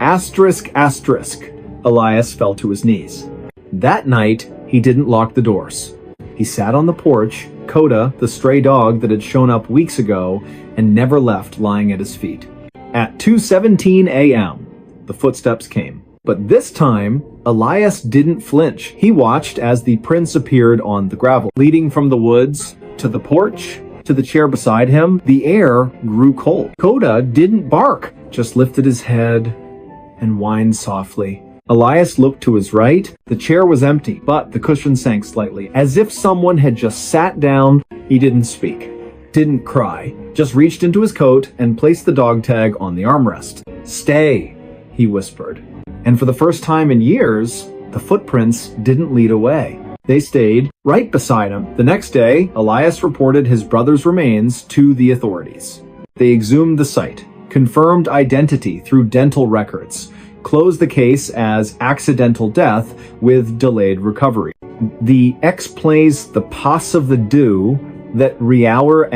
Asterisk, asterisk. Elias fell to his knees. That night, he didn't lock the doors. He sat on the porch, Coda, the stray dog that had shown up weeks ago and never left lying at his feet. At 2:17 a.m., the footsteps came. But this time, Elias didn't flinch. He watched as the prints appeared on the gravel, leading from the woods to the porch to the chair beside him, the air grew cold. Coda didn't bark, just lifted his head and whined softly. Elias looked to his right. The chair was empty, but the cushion sank slightly, as if someone had just sat down. He didn't speak, didn't cry, just reached into his coat and placed the dog tag on the armrest. "Stay," he whispered. And for the first time in years, the footprints didn't lead away. They stayed right beside him. The next day, Elias reported his brother's remains to the authorities. They exhumed the site, confirmed identity through dental records, closed the case as accidental death with delayed recovery. The X plays the pass of the do that Riauer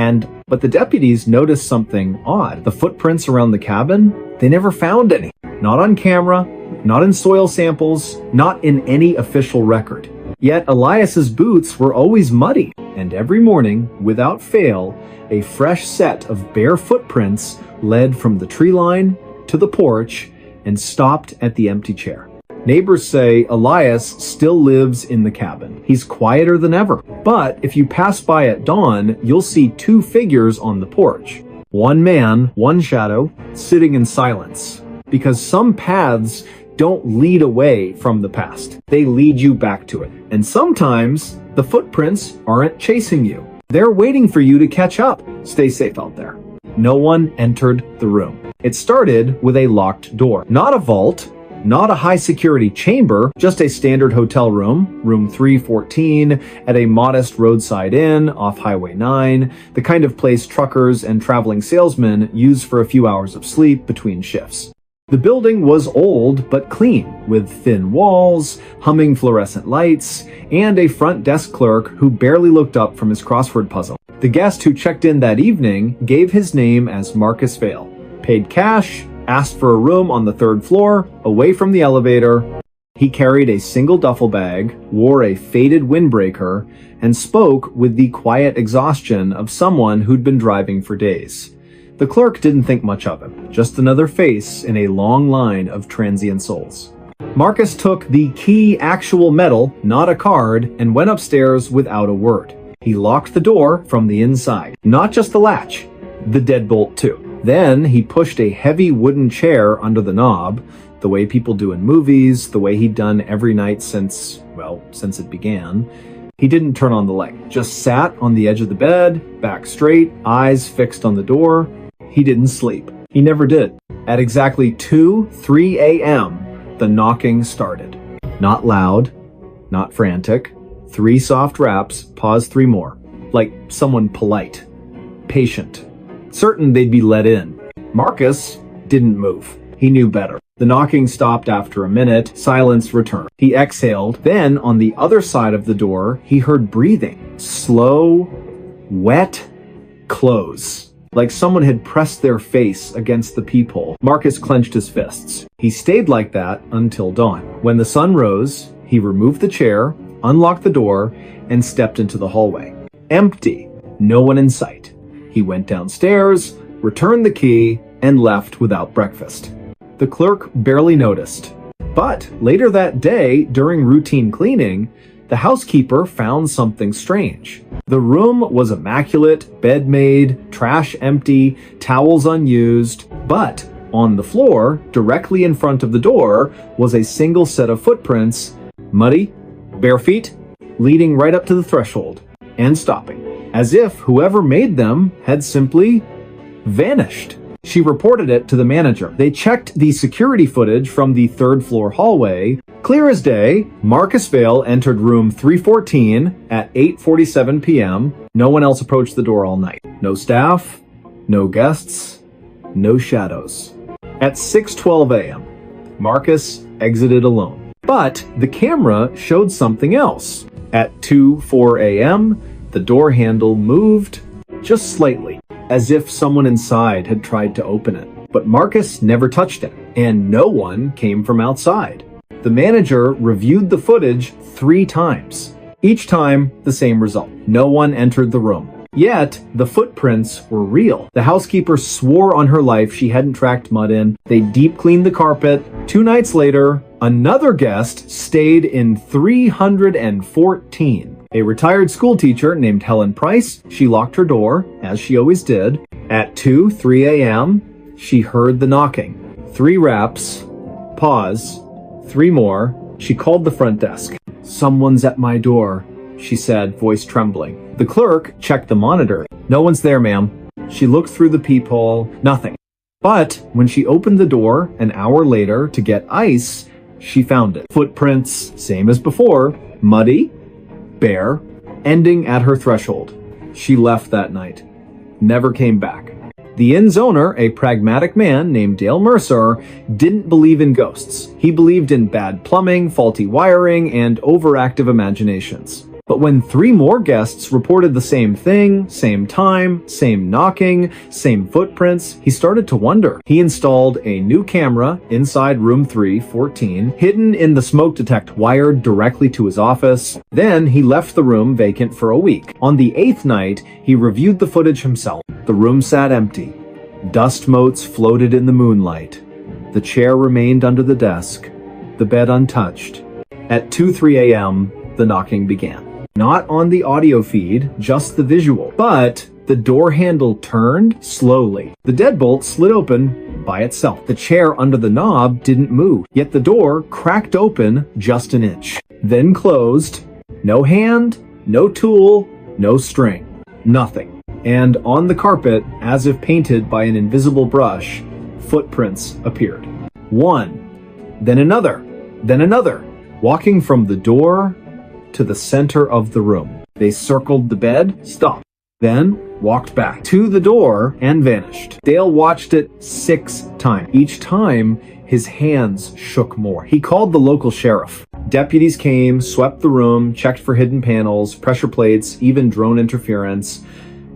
but the deputies noticed something odd. The footprints around the cabin, they never found any. Not on camera, not in soil samples, not in any official record. Yet Elias's boots were always muddy, and every morning, without fail, a fresh set of bare footprints led from the tree line to the porch and stopped at the empty chair. Neighbors say Elias still lives in the cabin. He's quieter than ever. But if you pass by at dawn, you'll see two figures on the porch. One man, one shadow, sitting in silence. Because some paths don't lead away from the past. They lead you back to it. And sometimes the footprints aren't chasing you. They're waiting for you to catch up. Stay safe out there. No one entered the room. It started with a locked door. Not a vault, not a high-security chamber, just a standard hotel room, room 314, at a modest roadside inn off Highway 9, the kind of place truckers and traveling salesmen use for a few hours of sleep between shifts. The building was old but clean, with thin walls, humming fluorescent lights, and a front desk clerk who barely looked up from his crossword puzzle. The guest who checked in that evening gave his name as Marcus Vale, paid cash, asked for a room on the third floor, away from the elevator. He carried a single duffel bag, wore a faded windbreaker, and spoke with the quiet exhaustion of someone who'd been driving for days. The clerk didn't think much of him, just another face in a long line of transient souls. Marcus took the key actual metal, not a card, and went upstairs without a word. He locked the door from the inside, not just the latch, the deadbolt too. Then he pushed a heavy wooden chair under the knob, the way people do in movies, the way he'd done every night since it began. He didn't turn on the light, just sat on the edge of the bed, back straight, eyes fixed on the door. He didn't sleep. He never did. At exactly 3 a.m., the knocking started. Not loud, not frantic. 3 soft raps, pause 3 more. Like someone polite, patient, certain they'd be let in. Marcus didn't move. He knew better. The knocking stopped after a minute. Silence returned. He exhaled. Then, on the other side of the door, he heard breathing. Slow, wet, close. Like someone had pressed their face against the peephole. Marcus clenched his fists. He stayed like that until dawn. When the sun rose, he removed the chair, unlocked the door, and stepped into the hallway. Empty. No one in sight. He went downstairs, returned the key, and left without breakfast. The clerk barely noticed. But later that day, during routine cleaning, the housekeeper found something strange. The room was immaculate, bed made, trash empty, towels unused, but on the floor, directly in front of the door, was a single set of footprints, muddy, bare feet, leading right up to the threshold, and stopping, as if whoever made them had simply vanished. She reported it to the manager. They checked the security footage from the third floor hallway. Clear as day, Marcus Vale entered room 314 at 8:47 p.m. No one else approached the door all night. No staff, no guests, no shadows. At 6:12 a.m., Marcus exited alone. But the camera showed something else. At 2:04 a.m., the door handle moved just slightly, as if someone inside had tried to open it. But Marcus never touched it, and no one came from outside. The manager reviewed the footage 3 times. Each time, the same result. No one entered the room. Yet, the footprints were real. The housekeeper swore on her life she hadn't tracked mud in. They deep cleaned the carpet. 2 nights later, another guest stayed in 314. A retired school teacher named Helen Price. She locked her door, as she always did. At 3 a.m., she heard the knocking. 3 raps. Pause. 3 more. She called the front desk. "Someone's at my door," she said, voice trembling. The clerk checked the monitor. "No one's there, ma'am." She looked through the peephole. Nothing. But when she opened the door an hour later to get ice, she found it. Footprints, same as before, muddy, bare, ending at her threshold. She left that night. Never came back. The inn's owner, a pragmatic man named Dale Mercer, didn't believe in ghosts. He believed in bad plumbing, faulty wiring, and overactive imaginations. But when 3 more guests reported the same thing, same time, same knocking, same footprints, he started to wonder. He installed a new camera inside room 314, hidden in the smoke detector wired directly to his office. Then he left the room vacant for a week. On the 8th night, he reviewed the footage himself. The room sat empty. Dust motes floated in the moonlight. The chair remained under the desk, the bed untouched. At 2:03 a.m., the knocking began. Not on the audio feed, just the visual. But the door handle turned slowly. The deadbolt slid open by itself. The chair under the knob didn't move, yet the door cracked open just an inch. Then closed. No hand, no tool, no string. Nothing. And on the carpet, as if painted by an invisible brush, footprints appeared. One, then another, walking from the door to the center of the room. They circled the bed, stopped, then walked back to the door and vanished. Dale watched it 6 times. Each time, his hands shook more. He called the local sheriff. Deputies came, swept the room, checked for hidden panels, pressure plates, even drone interference.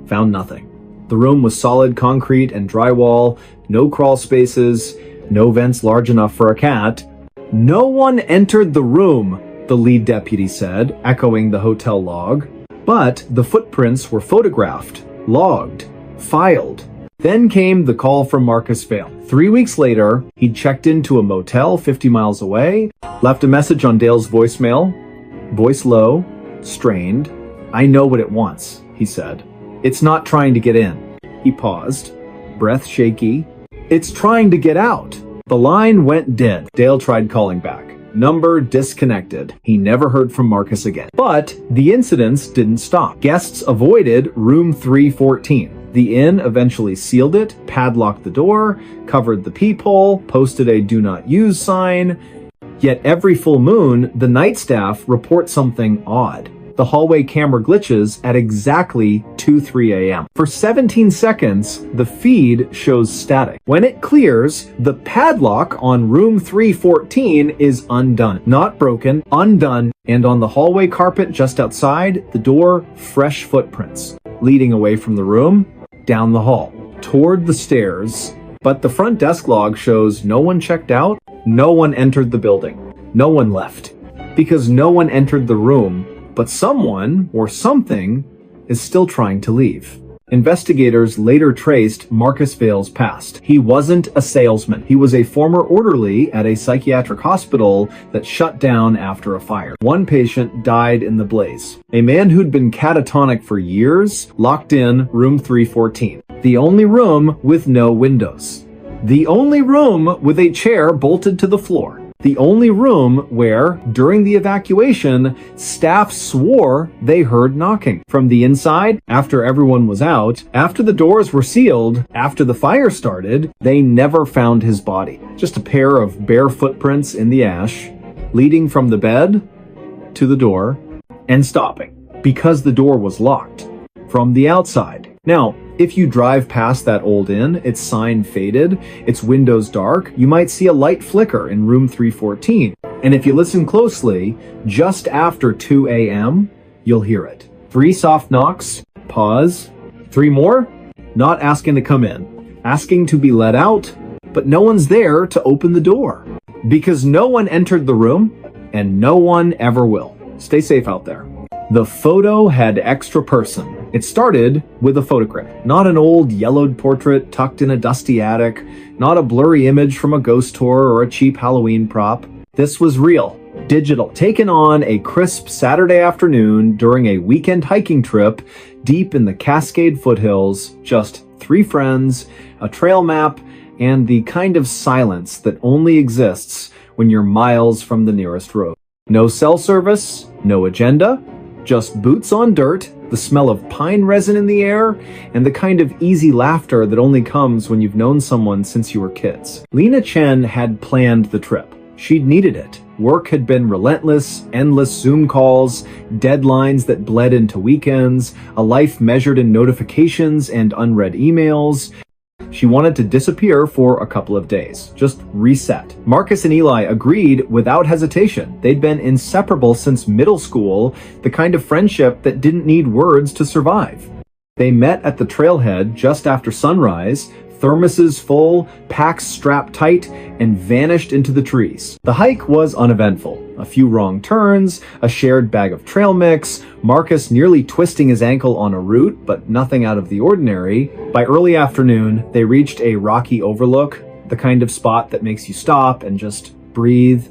Found nothing. The room was solid concrete and drywall, no crawl spaces, no vents large enough for a cat. No one entered the room, the lead deputy said, echoing the hotel log. But the footprints were photographed, logged, filed. Then came the call from Marcus Vale. 3 weeks later, he'd checked into a motel 50 miles away, left a message on Dale's voicemail. Voice low, strained. "I know what it wants," he said. "It's not trying to get in." He paused, breath shaky. "It's trying to get out." The line went dead. Dale tried calling back. Number disconnected. He never heard from Marcus again. But the incidents didn't stop. Guests avoided room 314. The inn eventually sealed it, padlocked the door, covered the peephole, posted a "do not use" sign. Yet every full moon, the night staff report something odd. The hallway camera glitches at exactly 2:03 a.m. For 17 seconds, the feed shows static. When it clears, the padlock on room 314 is undone. Not broken, undone, and on the hallway carpet just outside the door, fresh footprints, leading away from the room, down the hall, toward the stairs. But the front desk log shows no one checked out, no one entered the building, no one left. Because no one entered the room, but someone or something is still trying to leave. Investigators later traced Marcus Vale's past. He wasn't a salesman. He was a former orderly at a psychiatric hospital that shut down after a fire. One patient died in the blaze. A man who'd been catatonic for years locked in room 314. The only room with no windows. The only room with a chair bolted to the floor. The only room where, during the evacuation, staff swore they heard knocking. From the inside, after everyone was out, after the doors were sealed, after the fire started, they never found his body. Just a pair of bare footprints in the ash, leading from the bed to the door, and stopping, because the door was locked from the outside. Now, if you drive past that old inn, its sign faded, its windows dark, you might see a light flicker in room 314. And if you listen closely, just after 2 a.m., you'll hear it. 3 soft knocks, pause. 3 more, not asking to come in, asking to be let out, but no one's there to open the door. Because no one entered the room, and no one ever will. Stay safe out there. The photo had extra person. It started with a photograph. Not an old yellowed portrait tucked in a dusty attic, not a blurry image from a ghost tour or a cheap Halloween prop. This was real. digital, taken on a crisp Saturday afternoon during a weekend hiking trip deep in the Cascade foothills, just 3 friends, a trail map, and the kind of silence that only exists when you're miles from the nearest road. No cell service, no agenda, just boots on dirt, the smell of pine resin in the air, and the kind of easy laughter that only comes when you've known someone since you were kids. Lena Chen had planned the trip. She'd needed it. Work had been relentless, endless Zoom calls, deadlines that bled into weekends, a life measured in notifications and unread emails. She wanted to disappear for a couple of days, just reset. Marcus and Eli agreed without hesitation. They'd been inseparable since middle school, the kind of friendship that didn't need words to survive. They met at the trailhead just after sunrise, thermoses full, packs strapped tight, and vanished into the trees. The hike was uneventful. A few wrong turns, a shared bag of trail mix, Marcus nearly twisting his ankle on a root, but nothing out of the ordinary. By early afternoon, they reached a rocky overlook, the kind of spot that makes you stop and just breathe.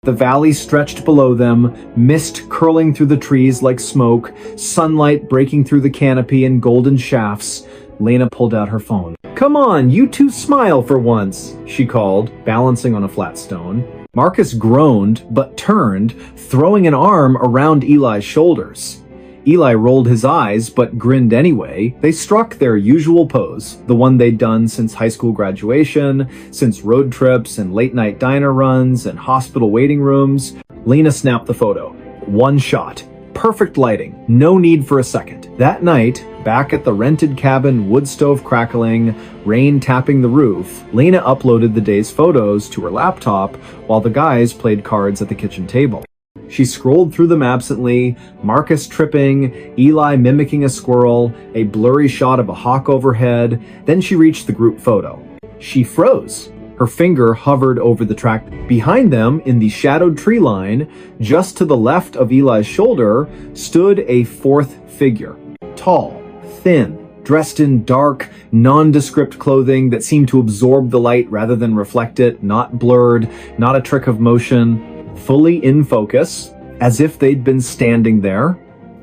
The valley stretched below them, mist curling through the trees like smoke, sunlight breaking through the canopy in golden shafts. Lena pulled out her phone. "Come on, you two smile for once," she called, balancing on a flat stone. Marcus groaned, but turned, throwing an arm around Eli's shoulders. Eli rolled his eyes, but grinned anyway. They struck their usual pose, the one they'd done since high school graduation, since road trips and late-night diner runs and hospital waiting rooms. Lena snapped the photo. One shot. Perfect lighting. No need for a second. That night, back at the rented cabin, wood stove crackling, rain tapping the roof, Lena uploaded the day's photos to her laptop while the guys played cards at the kitchen table. She scrolled through them absently, Marcus tripping, Eli mimicking a squirrel, a blurry shot of a hawk overhead. Then she reached the group photo. She froze. Her finger hovered over the track. Behind them, in the shadowed tree line, just to the left of Eli's shoulder, stood a fourth figure. Tall, thin, dressed in dark, nondescript clothing that seemed to absorb the light rather than reflect it, not blurred, not a trick of motion, fully in focus, as if they'd been standing there,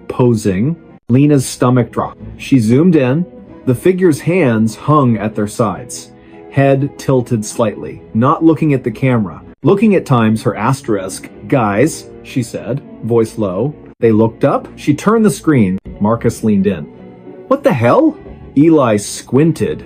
posing. Lena's stomach dropped. She zoomed in. The figure's hands hung at their sides, head tilted slightly, not looking at the camera, looking at times her asterisk. "Guys," she said, voice low. They looked up. She turned the screen. Marcus leaned in. "What the hell?" Eli squinted.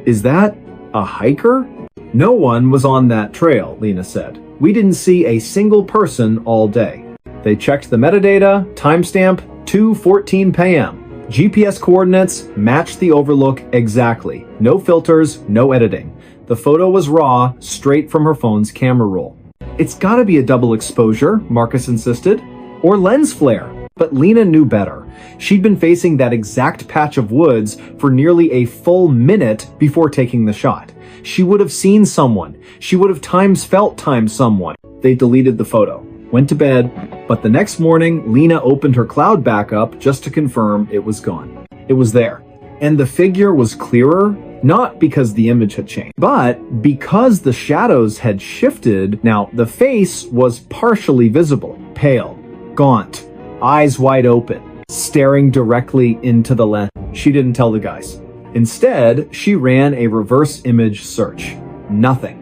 "Is that a hiker?" "No one was on that trail," Lena said. "We didn't see a single person all day." They checked the metadata, timestamp 2:14 p.m. GPS coordinates matched the overlook exactly. No filters, no editing. The photo was raw, straight from her phone's camera roll. "It's gotta be a double exposure," Marcus insisted. "Or lens flare." But Lena knew better. She'd been facing that exact patch of woods for nearly a full minute before taking the shot. She would have seen someone. She would have felt someone. They deleted the photo, went to bed, but the next morning, Lena opened her cloud backup just to confirm it was gone. It was there. And the figure was clearer, not because the image had changed, but because the shadows had shifted. Now, the face was partially visible, pale, gaunt, eyes wide open, staring directly into the lens. She didn't tell the guys. Instead, she ran a reverse image search. Nothing.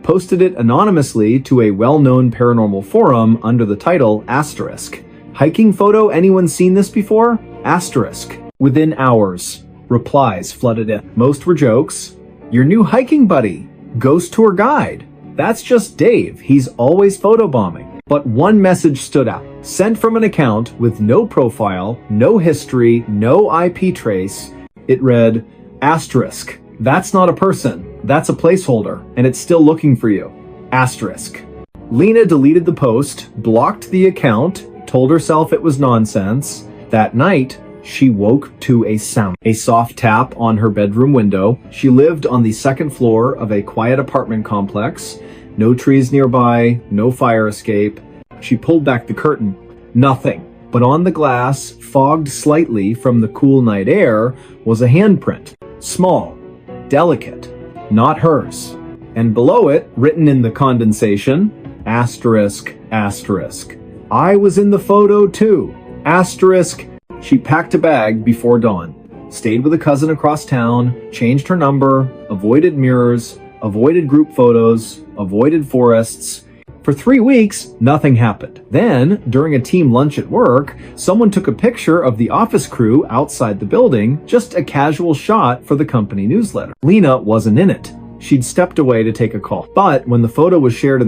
Posted it anonymously to a well-known paranormal forum under the title asterisk. "Hiking photo, anyone seen this before?" Asterisk. Within hours, replies flooded in. Most were jokes. "Your new hiking buddy. Ghost tour guide. That's just Dave. He's always photobombing." But one message stood out. Sent from an account with no profile, no history, no IP trace. It read, asterisk. "That's not a person. That's a placeholder, and it's still looking for you." Asterisk. Lena deleted the post, blocked the account, told herself it was nonsense. That night, she woke to a sound. A soft tap on her bedroom window. She lived on the second floor of a quiet apartment complex. No trees nearby, no fire escape. She pulled back the curtain. Nothing. But on the glass, fogged slightly from the cool night air, was a handprint. Small, delicate, not hers. And below it, written in the condensation, Asterisk, asterisk. I was in the photo too. Asterisk. She packed a bag before dawn, stayed with a cousin across town, changed her number, avoided mirrors, avoided group photos, avoided forests. For 3 weeks, nothing happened. Then, during a team lunch at work, someone took a picture of the office crew outside the building, just a casual shot for the company newsletter. Lena wasn't in it. She'd stepped away to take a call. But when the photo was shared in